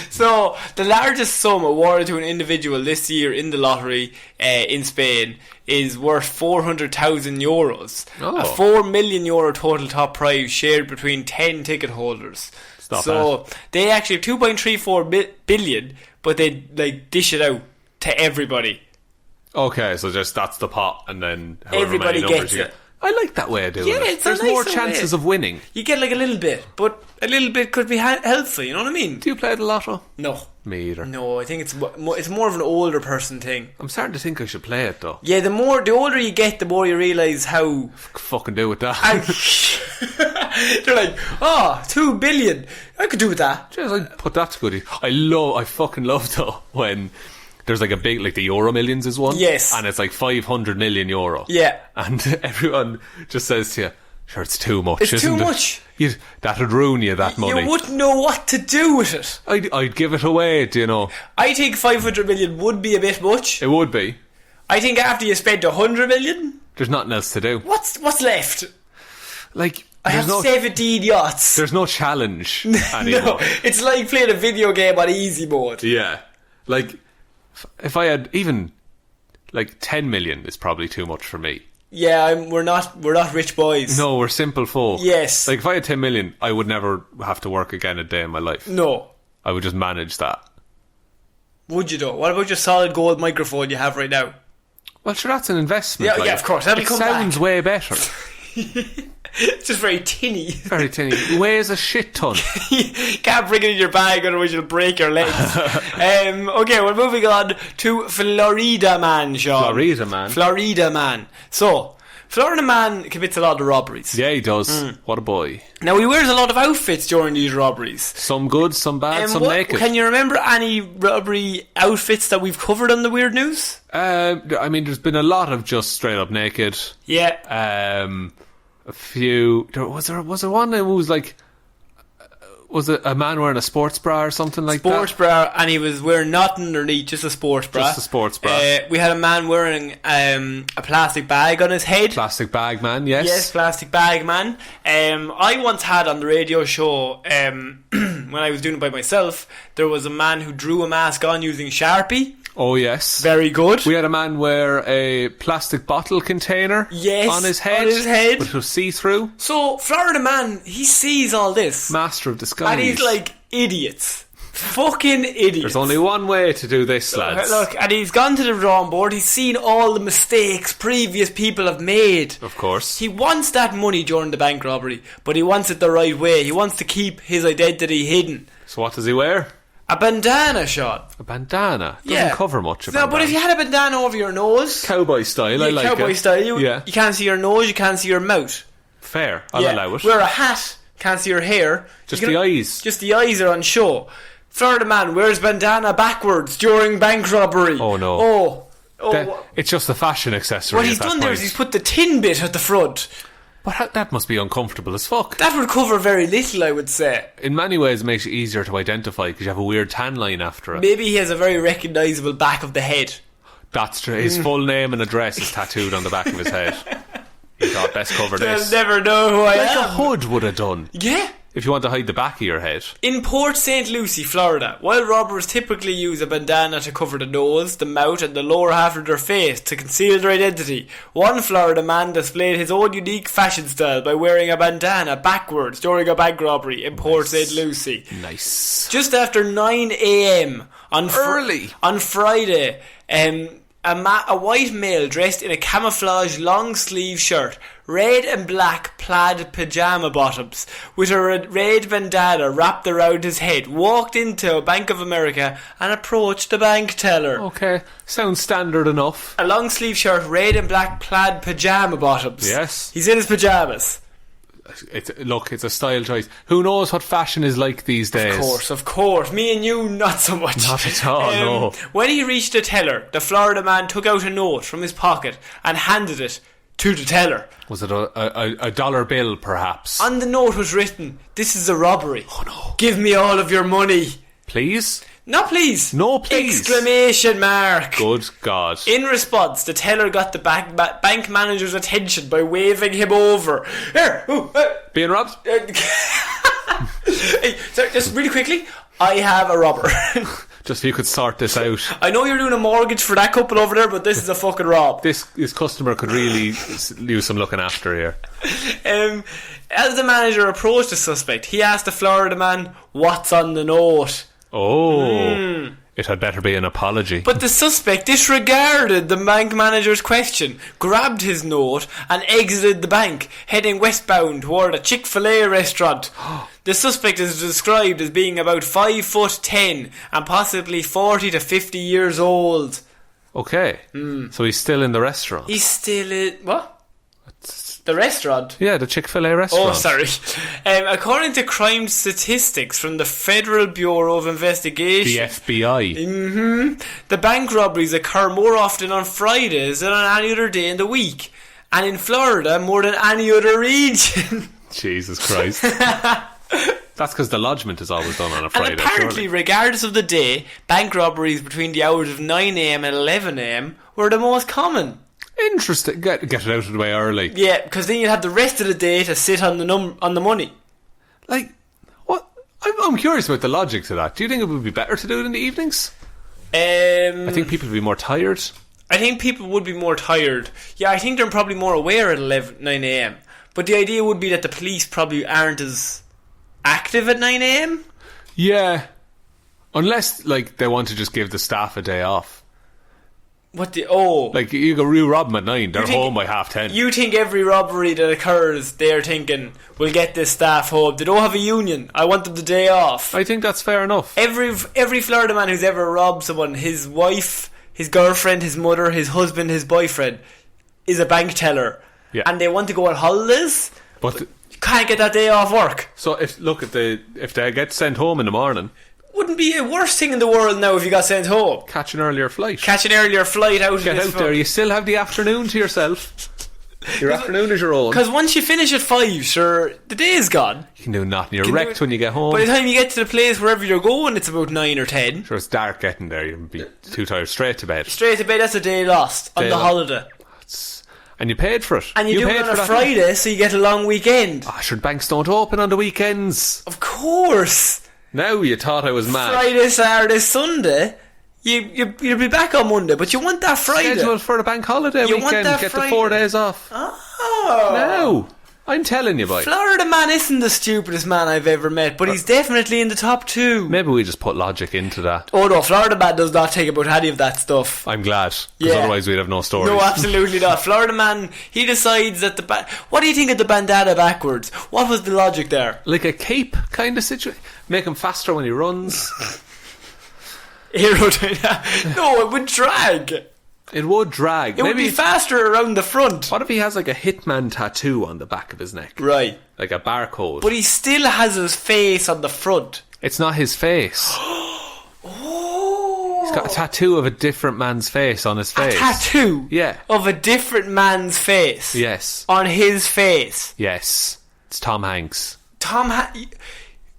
A: So the largest sum awarded to an individual this year in the lottery in Spain is worth €400,000.
B: Oh.
A: A €4 million total top prize shared between 10 ticket holders. So
B: bad.
A: they actually have 2.34 billion, but they dish it out to everybody.
B: Okay, so just that's the pot, and then however
A: Everybody
B: many numbers
A: gets
B: you
A: it.
B: get. I like that way of doing it.
A: It's
B: There's
A: a nice
B: more
A: way.
B: chances of winning.
A: You get like a little bit, but a little bit could be helpful. You know what I mean?
B: Do you play the lotto?
A: No.
B: Me either.
A: No, I think it's more of an older person thing.
B: I'm starting to think I should play it though.
A: Yeah, the older you get, the more you realise how
B: Fucking do with that.
A: They're like, 2 billion. I could do with that.
B: Just like put that to good use. I fucking love though when there's like a big, like the Euro Millions is one.
A: Yes.
B: And it's like 500 million euro.
A: Yeah.
B: And everyone just says to you, sure, it's too much,
A: It's
B: isn't
A: too
B: it?
A: much.
B: That'd ruin you, that money.
A: You wouldn't know what to do with it.
B: I'd give it away, do you know?
A: I think 500 million would be a bit much.
B: It would be.
A: I think after you spent 100 million,
B: There's nothing else to do.
A: what's left?
B: Like,
A: I have 17 yachts.
B: There's no challenge anymore.
A: No, it's like playing a video game on easy mode.
B: Yeah. Like, if I had even, like, 10 million is probably too much for me.
A: Yeah, we're not rich boys.
B: No, we're simple folk.
A: Yes.
B: Like, if I had 10 million, I would never have to work again a day in my life.
A: No.
B: I would just manage that.
A: Would you though? What about your solid gold microphone you have right now?
B: Well, sure, that's an investment.
A: Yeah, of course. That'll
B: it
A: come
B: sounds
A: back.
B: way better.
A: It's just very tinny.
B: Very tinny. Weighs a shit ton.
A: Can't bring it in your bag, otherwise you'll break your legs. Okay, we're moving on to Florida Man, Sean. Florida Man. So, Florida Man commits a lot of robberies.
B: Yeah, he does. What a boy.
A: Now, he wears a lot of outfits during these robberies.
B: Some good, some bad, some naked.
A: Can you remember any robbery outfits that we've covered on the Weird News?
B: I mean, there's been a lot of just straight up naked.
A: Yeah.
B: A few. Was there one that was like, was it a man wearing a sports bra or something like that?
A: Sports bra, and he was wearing nothing underneath, just a sports bra.
B: Just a sports bra.
A: We had a man wearing a plastic bag on his head.
B: Plastic bag man, yes.
A: Yes, plastic bag man. I once had on the radio show, when I was doing it by myself, there was a man who drew a mask on using Sharpie.
B: Oh yes.
A: Very good.
B: We had a man wear a plastic bottle container on his head. But it was see-through.
A: So, Florida Man, he sees all this.
B: Master of disguise.
A: And he's like, idiots. Fucking idiots.
B: There's only one way to do this, lads.
A: Look, and he's gone to the drawing board. He's seen all the mistakes previous people have made.
B: Of course.
A: He wants that money during the bank robbery, but he wants it the right way. He wants to keep his identity hidden.
B: So what does he wear?
A: A bandana, Sean.
B: A bandana? Doesn't cover much of it.
A: No, but if you had a bandana over your nose...
B: Cowboy style, I like it.
A: Cowboy style. You can't see your nose, you can't see your mouth.
B: Fair, I'll allow it.
A: Wear a hat, can't see your hair.
B: Just the eyes.
A: Just the eyes are on show. Florida Man wears bandana backwards during bank robbery.
B: Oh no.
A: Oh.
B: It's just a fashion accessory.
A: What he's done there is he's put the tin bit at the front.
B: But that must be uncomfortable as fuck.
A: That would cover very little, I would say.
B: In many ways it makes it easier to identify because you have a weird tan line after it.
A: Maybe he has a very recognisable back of the head.
B: That's true. His full name and address is tattooed on the back of his head. He thought, best cover this.
A: They'll never know who I am.
B: Like a hood would have done.
A: Yeah.
B: If you want to hide the back of your head.
A: In Port St. Lucie, Florida, while robbers typically use a bandana to cover the nose, the mouth and the lower half of their face to conceal their identity, one Florida man displayed his own unique fashion style by wearing a bandana backwards during a bank robbery in Port St. Lucie.
B: Nice.
A: Just after 9 a.m. on Friday, a white male dressed in a camouflage long sleeve shirt, red and black plaid pyjama bottoms, with a red bandana wrapped around his head, walked into Bank of America and approached the bank teller.
B: Okay, sounds standard enough.
A: A long sleeve shirt, red and black plaid pyjama bottoms.
B: Yes.
A: He's in his pyjamas.
B: It's a style choice. Who knows what fashion is like these days?
A: Of course. Me and you, not so much.
B: Not at all, no.
A: When he reached the teller, the Florida man took out a note from his pocket and handed it to the teller.
B: Was it a dollar bill, perhaps?
A: On the note was written, "This is a robbery.
B: Oh no.
A: Give me all of your money."
B: Please?
A: Not please.
B: No, please.
A: Exclamation mark.
B: Good God.
A: In response, the teller got the bank manager's attention by waving him over. Here.
B: Being robbed?
A: Hey, so just really quickly, I have a robber.
B: Just if you could sort this out.
A: I know you're doing a mortgage for that couple over there, but this is a fucking rob.
B: This customer could really use some looking after here.
A: As the manager approached the suspect, he asked the Florida man, "What's on the note?"
B: Oh, it had better be an apology.
A: But the suspect disregarded the bank manager's question, grabbed his note and exited the bank, heading westbound toward a Chick-fil-A restaurant. The suspect is described as being about 5'10" and possibly 40 to 50 years old.
B: Okay, so he's still in the restaurant.
A: He's still in... What? The restaurant?
B: Yeah, the Chick-fil-A restaurant.
A: Oh, sorry. According to crime statistics from the Federal Bureau of Investigation...
B: The FBI.
A: The bank robberies occur more often on Fridays than on any other day in the week. And in Florida, more than any other region.
B: Jesus Christ. That's because the lodgement is always done on a Friday.
A: And apparently, regardless of the day, bank robberies between the hours of 9am and 11am were the most common.
B: Interesting. Get it out of the way early.
A: Yeah, because then you'd have the rest of the day to sit on the money.
B: Like, what? I'm curious about the logic to that. Do you think it would be better to do it in the evenings? I think people would be more tired.
A: I think people would be more tired. Yeah, I think they're probably more aware at 9am. But the idea would be that the police probably aren't as active at 9am.
B: Yeah. Unless, like, they want to just give the staff a day off. Like, you rob them at 9, they're home by 10:30.
A: You think every robbery that occurs, they're thinking, we'll get this staff home. They don't have a union. I want them the day off.
B: I think that's fair enough.
A: Every Florida man who's ever robbed someone, his wife, his girlfriend, his mother, his husband, his boyfriend, is a bank teller.
B: Yeah.
A: And they want to go on holidays,
B: but
A: you can't get that day off work.
B: So if they get sent home in the morning,
A: wouldn't be a worst thing in the world now if you got sent home.
B: Catch an earlier flight
A: out.
B: Get out there. You still have the afternoon to yourself. Your afternoon is your own.
A: Because once you finish at 5, sure, the day is gone.
B: You can do nothing. You're wrecked when you get home.
A: By the time you get to the place wherever you're going, it's about 9 or 10.
B: Sure, it's dark getting there. You'll be too tired. Straight to bed.
A: That's a day lost on the holiday.
B: And you paid for it.
A: And you do it on a Friday, so you get a long weekend.
B: Sure, banks don't open on the weekends.
A: Of course.
B: Now you thought I was mad.
A: Friday, Saturday, Sunday, you'll be back on Monday, but you want that Friday.
B: Scheduled for the bank holiday weekend. Get
A: Friday.
B: the 4 days off.
A: Oh.
B: No. I'm telling you, boy.
A: Florida man isn't the stupidest man I've ever met, but he's definitely in the top 2.
B: Maybe we just put logic into that.
A: Oh no, Florida man does not think about any of that stuff.
B: I'm glad, because otherwise we'd have no stories.
A: No, absolutely not. Florida man, he decides that what do you think of the bandana backwards? What was the logic there?
B: Like a cape kind of situation. Make him faster when he runs.
A: Aerodynamic. No, it would drag.
B: It would drag.
A: It would be faster around the front.
B: What if he has like a hitman tattoo on the back of his neck?
A: Right.
B: Like a barcode.
A: But he still has his face on the front.
B: It's not his face.
A: Oh.
B: He's got a tattoo of a different man's face on his face.
A: A tattoo?
B: Yeah.
A: Of a different man's face?
B: Yes.
A: On his face?
B: Yes. It's Tom Hanks.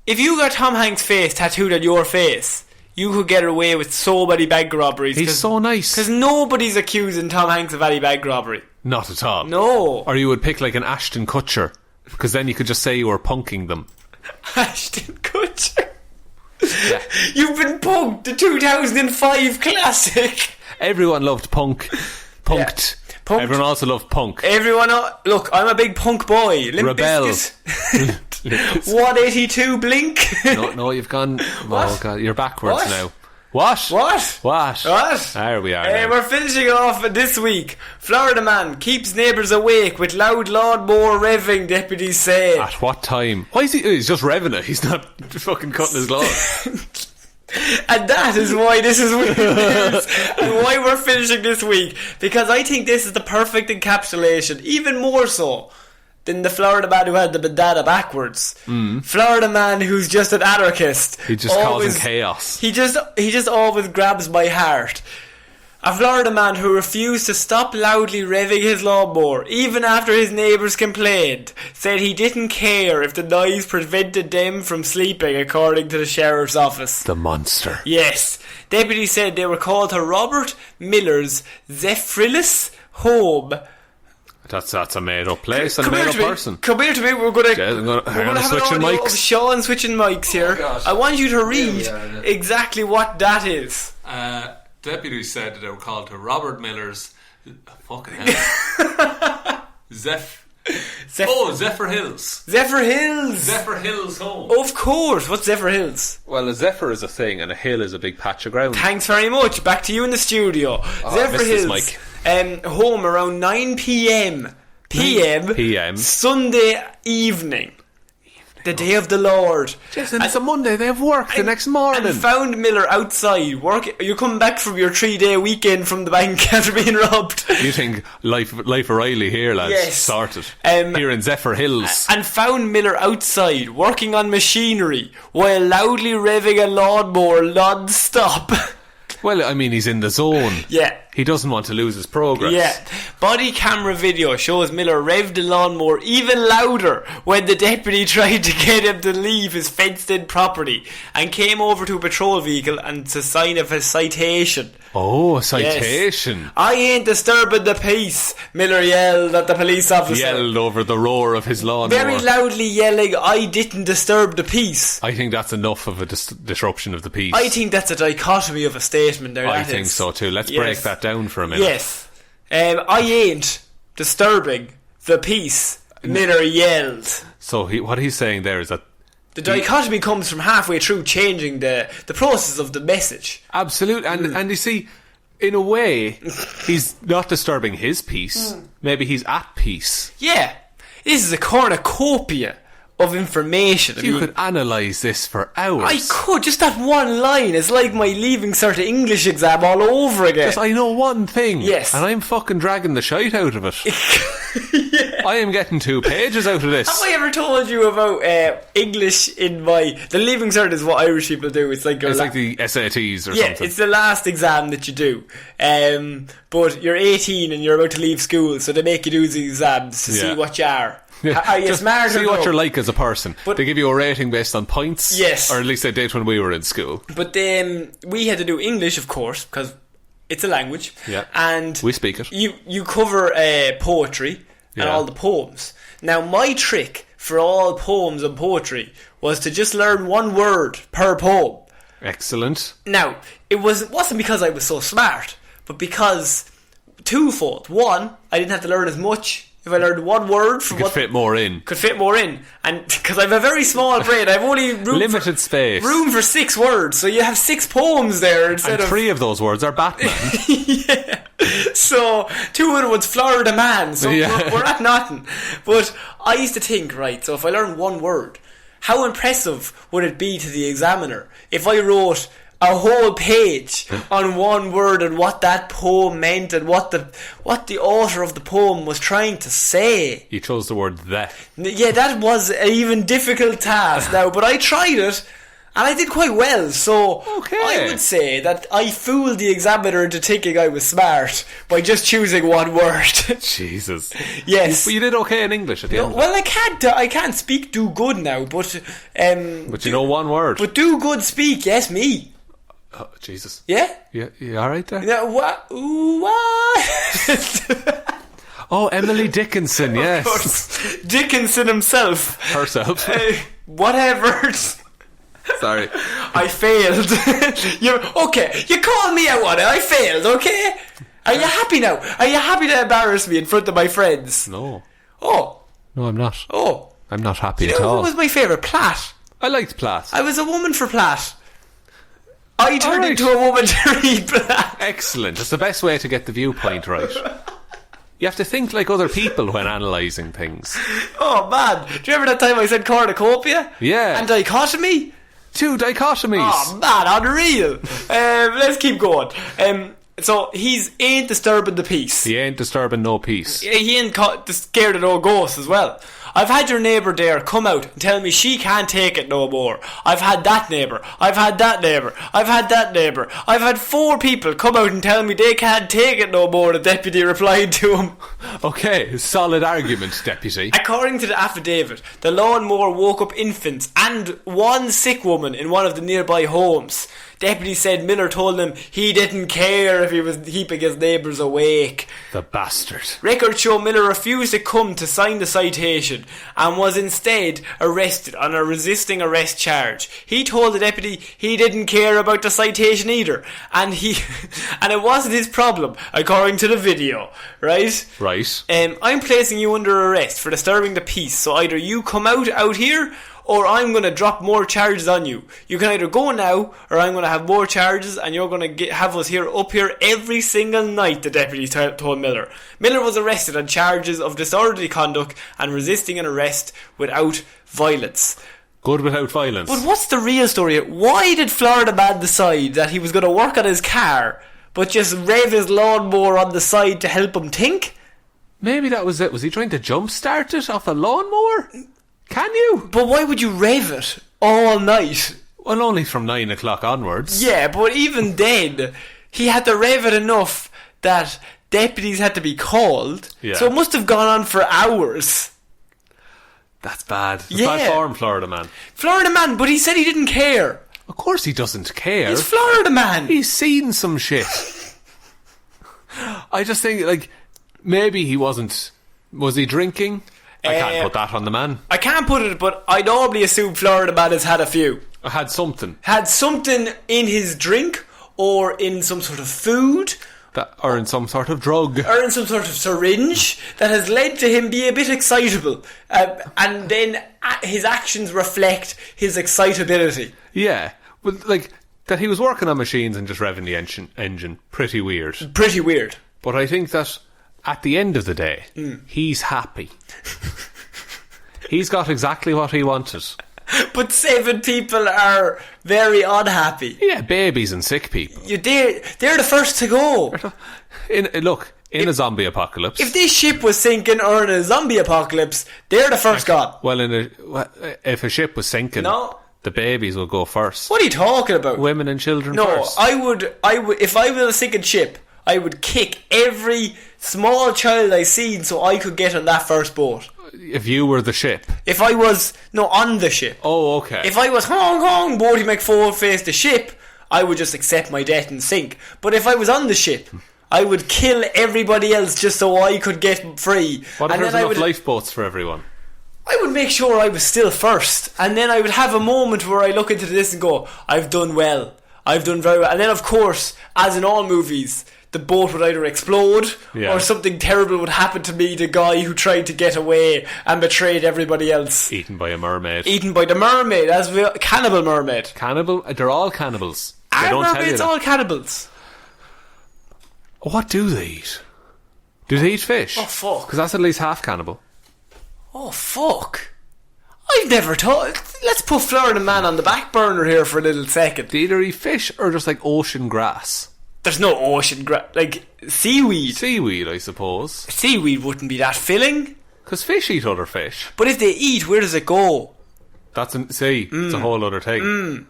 A: If you got Tom Hanks' face tattooed on your face, you could get away with so many bank robberies.
B: He's so nice.
A: Because nobody's accusing Tom Hanks of any bank robbery.
B: Not at all.
A: No.
B: Or you would pick like an Ashton Kutcher, because then you could just say you were punking them.
A: Ashton Kutcher? Yeah. You've been punked, the 2005 classic.
B: Everyone loved Punked.
A: Punked.
B: Everyone also loved Punk.
A: Look, I'm a big punk boy.
B: Rebel.
A: 182 Blink.
B: No, you've gone.
A: What?
B: Oh god, you're backwards now. What? There we are.
A: We're finishing off this week. Florida man keeps neighbours awake with loud lawnmower revving, deputies say.
B: At what time? Why is he? He's just revving it. He's not fucking cutting his lawn.
A: And that is why this is weird news and why we're finishing this week, because I think this is the perfect encapsulation, even more so than the Florida man who had the bandana backwards. Florida man who's just an anarchist.
B: He just causing chaos.
A: He just always grabs my heart. A Florida man who refused to stop loudly revving his lawnmower, even after his neighbours complained, said he didn't care if the noise prevented them from sleeping, according to the sheriff's office.
B: The monster.
A: Yes. Deputies said they were called to Robert Miller's Zephyrilus home.
B: That's a made up place and a made up person.
A: Come here to me. We're going to
B: have
A: switch
B: an audio
A: of Sean switching mics here. I want you to read exactly what that is.
B: Deputies said that they were called to Robert Miller's fucking hell. Zephyr Hills.
A: Zephyr Hills.
B: Zephyr Hills home.
A: Of course. What's Zephyr Hills?
B: Well, a zephyr is a thing and a hill is a big patch of ground.
A: Thanks very much. Back to you in the studio. Zephyr Hills. Home around 9 p.m. Sunday evening. The day of the Lord.
B: Jason, it's a Monday. They have work the next morning.
A: And found Miller outside working. You're coming back from your 3-day weekend from the bank after being robbed.
B: You think life O'Reilly here, lads?
A: Yes.
B: Sorted. Here in Zephyr Hills.
A: And found Miller outside working on machinery while loudly revving a lawnmower non-stop.
B: Well, I mean, he's in the zone.
A: Yeah.
B: He doesn't want to lose his progress.
A: Yeah. Body camera video shows Miller revved the lawnmower even louder when the deputy tried to get him to leave his fenced-in property and came over to a patrol vehicle and to sign of a citation.
B: Oh, a citation.
A: Yes. I ain't disturbing the peace, Miller yelled at the police officer.
B: Yelled over the roar of his lawnmower.
A: Very loudly yelling, I didn't disturb the peace.
B: I think that's enough of a disruption of the peace.
A: I think that's a dichotomy of a statement there.
B: I think so too. Let's break that down for a minute.
A: Yes. I ain't disturbing the peace, Miller yelled.
B: So what he's saying there is that
A: the dichotomy comes from halfway through changing the process of the message.
B: Absolutely. And you see, in a way, he's not disturbing his peace. Maybe he's at peace.
A: Yeah. This is a cornucopia of information.
B: You could analyse this for hours.
A: I could. Just that one line is like my Leaving Cert English exam all over again.
B: Just, I know one thing.
A: Yes.
B: And I'm fucking dragging the shite out of it. Yeah. I am getting 2 pages out of this.
A: Have I ever told you about English in my... The Leaving Cert is what Irish people do. It's like
B: like the SATs or something.
A: Yeah, it's the last exam that you do. But you're 18 and you're about to leave school, so they make you do the exams to see what you are.
B: Yeah.
A: Are you smart or
B: see what you're like as a person.
A: But
B: they give you a rating based on points.
A: Yes.
B: Or at least they did when we were in school.
A: But we had to do English, of course, because it's a language.
B: Yeah.
A: And
B: we speak it.
A: You cover poetry and all the poems. Now, my trick for all poems and poetry was to just learn one word per poem.
B: Excellent.
A: Now, it wasn't because I was so smart, but because twofold. One, I didn't have to learn as much. If I learned one word from
B: could fit more in.
A: And because I have a very small brain, I've only
B: limited space.
A: Room for 6 words, so you have 6 poems there instead of
B: 3 of those words are Batman.
A: Yeah. So 2 other ones Florida Man, so we're at nothing. But I used to think, right, so if I learn one word, how impressive would it be to the examiner if I wrote a whole page on one word and what that poem meant and what the author of the poem was trying to say.
B: You chose the word that.
A: Yeah, that was an even difficult task now, but I tried it and I did quite well, so I would say that I fooled the examiner into thinking I was smart by just choosing one word.
B: Jesus.
A: Yes.
B: But you did okay in English at the end.
A: Well, I can't speak do good now, but
B: you know one word.
A: But do good speak, yes, me.
B: Oh, Jesus.
A: Yeah?
B: You alright there?
A: Yeah, what?
B: Oh, Emily Dickinson, yes.
A: Dickinson himself.
B: Herself.
A: Whatever.
B: Sorry.
A: I failed. You called me out on it. I failed, okay? Are you happy now? Are you happy to embarrass me in front of my friends?
B: No.
A: Oh.
B: No, I'm not.
A: Oh.
B: I'm not happy at all.
A: What was my favourite? Platt.
B: I liked Platt.
A: I was a woman for Platt. I turned into a woman to read Platt.
B: Excellent. It's the best way to get the viewpoint right. You have to think like other people when analysing things.
A: Oh man, do you remember that time I said cornucopia?
B: Yeah.
A: And dichotomy?
B: 2 dichotomies.
A: Oh man, unreal. Let's keep going. So he ain't disturbing the peace.
B: He ain't disturbing no peace.
A: He ain't scared of no ghosts as well. I've had your neighbour there come out and tell me she can't take it no more. I've had that neighbour. I've had that neighbour. I've had that neighbour. I've had 4 people come out and tell me they can't take it no more, the deputy replied to him.
B: Okay, solid argument, deputy.
A: According to the affidavit, the lawnmower woke up infants and 1 sick woman in one of the nearby homes. Deputy said Miller told him he didn't care if he was keeping his neighbours awake.
B: The bastard.
A: Records show Miller refused to come to sign the citation and was instead arrested on a resisting arrest charge. He told the deputy he didn't care about the citation either, and it wasn't his problem, according to the video. Right?
B: Right.
A: I'm placing you under arrest for disturbing the peace, so either you come out here, or I'm going to drop more charges on you. You can either go now, or I'm going to have more charges, and you're going to have us up here every single night, the deputy told Miller. Miller was arrested on charges of disorderly conduct and resisting an arrest without violence.
B: Good without violence.
A: But what's the real story? Why did Florida Man decide that he was going to work on his car, but just rev his lawnmower on the side to help him think?
B: Maybe that was it. Was he trying to jumpstart it off a lawnmower? Can you?
A: But why would you rev it all night?
B: Well, only from 9 o'clock onwards.
A: Yeah, but even then, he had to rev it enough that deputies had to be called.
B: Yeah.
A: So it must have gone on for hours.
B: That's bad. It's
A: Yeah.
B: bad form, Florida Man.
A: Florida Man, but he said he didn't care.
B: Of course he doesn't care.
A: He's Florida Man.
B: He's seen some shit. I just think, like, maybe he wasn't... Was he drinking? I can't put that on the man.
A: I can't put it, but I normally assume Florida Man has had a few.
B: I had something.
A: Had something in his drink, or in some sort of food,
B: Or in some sort of drug.
A: or in some sort of syringe that has led to him be a bit excitable. And then his actions reflect his excitability.
B: Yeah. But, like, that he was working on machines and just revving the engine. Pretty weird.
A: Pretty weird.
B: But I think that at the end of the day, he's happy. He's got exactly what he wanted.
A: But 7 people are very unhappy.
B: Yeah, babies and sick people.
A: They're the first to go.
B: In a zombie apocalypse.
A: If this ship was sinking or in a zombie apocalypse, they're the first gone.
B: Well, if a ship was sinking,
A: No.
B: the babies will go first.
A: What are you talking about?
B: Women and children
A: No,
B: first.
A: I would. If I was a sinking ship, I would kick every small child I seen so I could get on that first boat.
B: If you were the ship.
A: If I was on the ship.
B: Oh, okay.
A: If I was Hong Kong, Boaty McFour faced the ship, I would just accept my death and sink. But if I was on the ship, I would kill everybody else just so I could get free.
B: What if
A: and
B: there's
A: then
B: enough lifeboats for everyone?
A: I would make sure I was still first, and then I would have a moment where I look into this and go, I've done well, I've done very well. And then of course, as in all movies, the boat would either explode or something terrible would happen to me, the guy who tried to get away and betrayed everybody else.
B: Eaten by a mermaid.
A: Eaten by the mermaid, cannibal mermaid.
B: Cannibal? They're all cannibals. They
A: Are
B: don't tell you
A: mermaids
B: that.
A: all cannibals?
B: What do they eat? Do they eat fish?
A: Oh, fuck.
B: Because that's at least half cannibal.
A: Oh, fuck. I've never thought. Let's put Florida Man on the back burner here for a little second.
B: They either eat fish or just like ocean grass.
A: There's no ocean like seaweed.
B: Seaweed, I suppose.
A: Seaweed wouldn't be that filling.
B: Because fish eat other fish.
A: But if they eat, where does it go?
B: It's a whole other thing.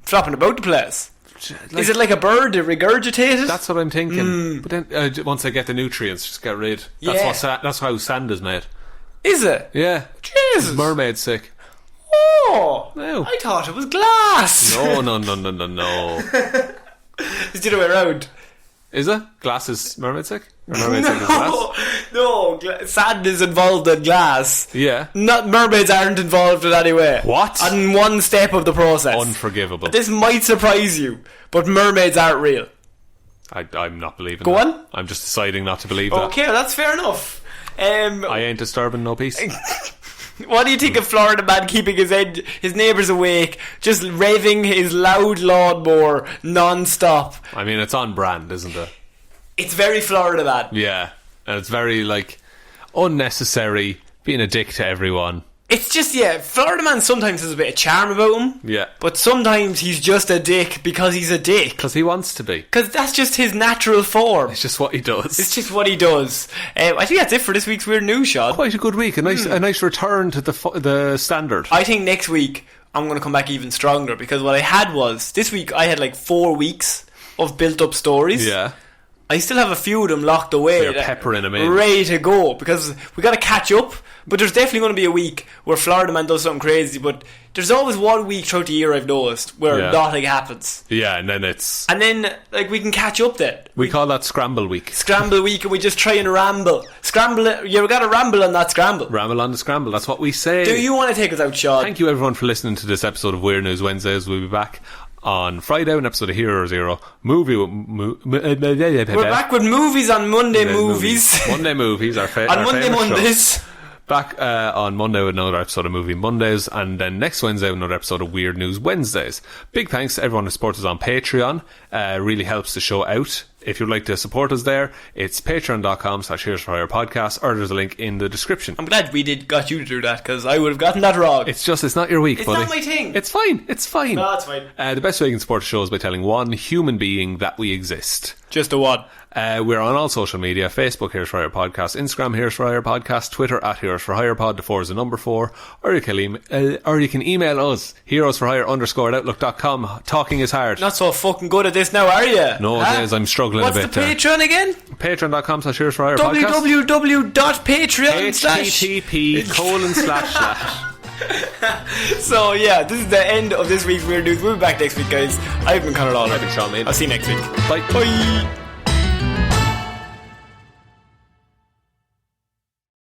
A: Flopping about the place. Is it like a bird that regurgitated?
B: That's what I'm thinking. But then once I get the nutrients, just get rid. That's how sand is made.
A: Is it?
B: Yeah.
A: Jesus.
B: Mermaid sick.
A: Oh,
B: No.
A: I thought it was glass.
B: No.
A: It's the other way around.
B: Is it? Glass is mermaid sick? Or mermaid sick is glass?
A: No, sand is involved in glass.
B: Yeah.
A: Not mermaids aren't involved in any way.
B: What?
A: On one step of the process.
B: Unforgivable.
A: This might surprise you, but mermaids aren't real.
B: I'm not believing
A: Go
B: that.
A: on.
B: I'm just deciding not to believe that.
A: Okay, that's fair enough.
B: I ain't disturbing no peace.
A: What do you think of Florida Man keeping his neighbours awake, just revving his loud lawnmower non-stop?
B: I mean, it's on brand, isn't it?
A: It's very Florida Man.
B: Yeah. And it's very, like, unnecessary, being a dick to everyone.
A: It's just, Florida Man sometimes has a bit of charm about him.
B: Yeah.
A: But sometimes he's just a dick because he's a dick.
B: Because he wants to be.
A: Because that's just his natural form.
B: It's just what he does.
A: It's just what he does. I think that's it for this week's Weird News, Sean.
B: Quite a good week. A nice return to the standard.
A: I think next week I'm going to come back even stronger, because what I had was, this week I had like 4 weeks of built up stories.
B: Yeah.
A: I still have a few of them locked away.
B: You're peppering them in.
A: Ready to go, because we got to catch up. But there's definitely going to be a week where Florida Man does something crazy. But there's always 1 week throughout the year, I've noticed, where nothing happens.
B: Yeah, and then it's...
A: And then, like, we can catch up then.
B: We call that Scramble Week.
A: Scramble Week, and we just try and ramble. Scramble, you've got to ramble on that scramble.
B: Ramble on the scramble, that's what we say.
A: Do you want to take us out, Sean?
B: Thank you everyone for listening to this episode of Weird News Wednesdays. We'll be back on Friday, an episode of Hero Zero. We're
A: back with movies on Monday movies.
B: Monday movies, our
A: on Monday Mondays.
B: Show. Back on Monday with another episode of Movie Mondays, and then next Wednesday with another episode of Weird News Wednesdays. Big thanks to everyone who supports us on Patreon. Really helps the show out. if you'd like to support us there, it's patreon.com/Heroes for Hire podcast, or there's a link in the description.
A: I'm glad we got you to do that, because I would have gotten that wrong.
B: It's not your week,
A: it's
B: buddy.
A: It's not my thing.
B: It's fine. It's fine.
A: No, it's fine.
B: The best way you can support the show is by telling one human being that we exist.
A: Just a one.
B: We're on all social media: Facebook, Heroes for Hire Podcast; Instagram, Heroes for Hire Podcast; Twitter, @Heroes for Hire Pod. The 4 is the number 4. Or you can email us, heroesforhire_outlook.com. Talking is hard.
A: Not so fucking good at this now, are you?
B: No, it is. I'm struggling a bit.
A: What's the Patreon again?
B: Patreon.com/Heroes for Hire Podcast.
A: www.patreon.com/. So yeah, this is the end of this week's Weird News. We'll be back next week, guys. I've been Conor Lawler.
B: I've been Shaun.
A: I'll see you next week.
B: Bye.
A: Bye.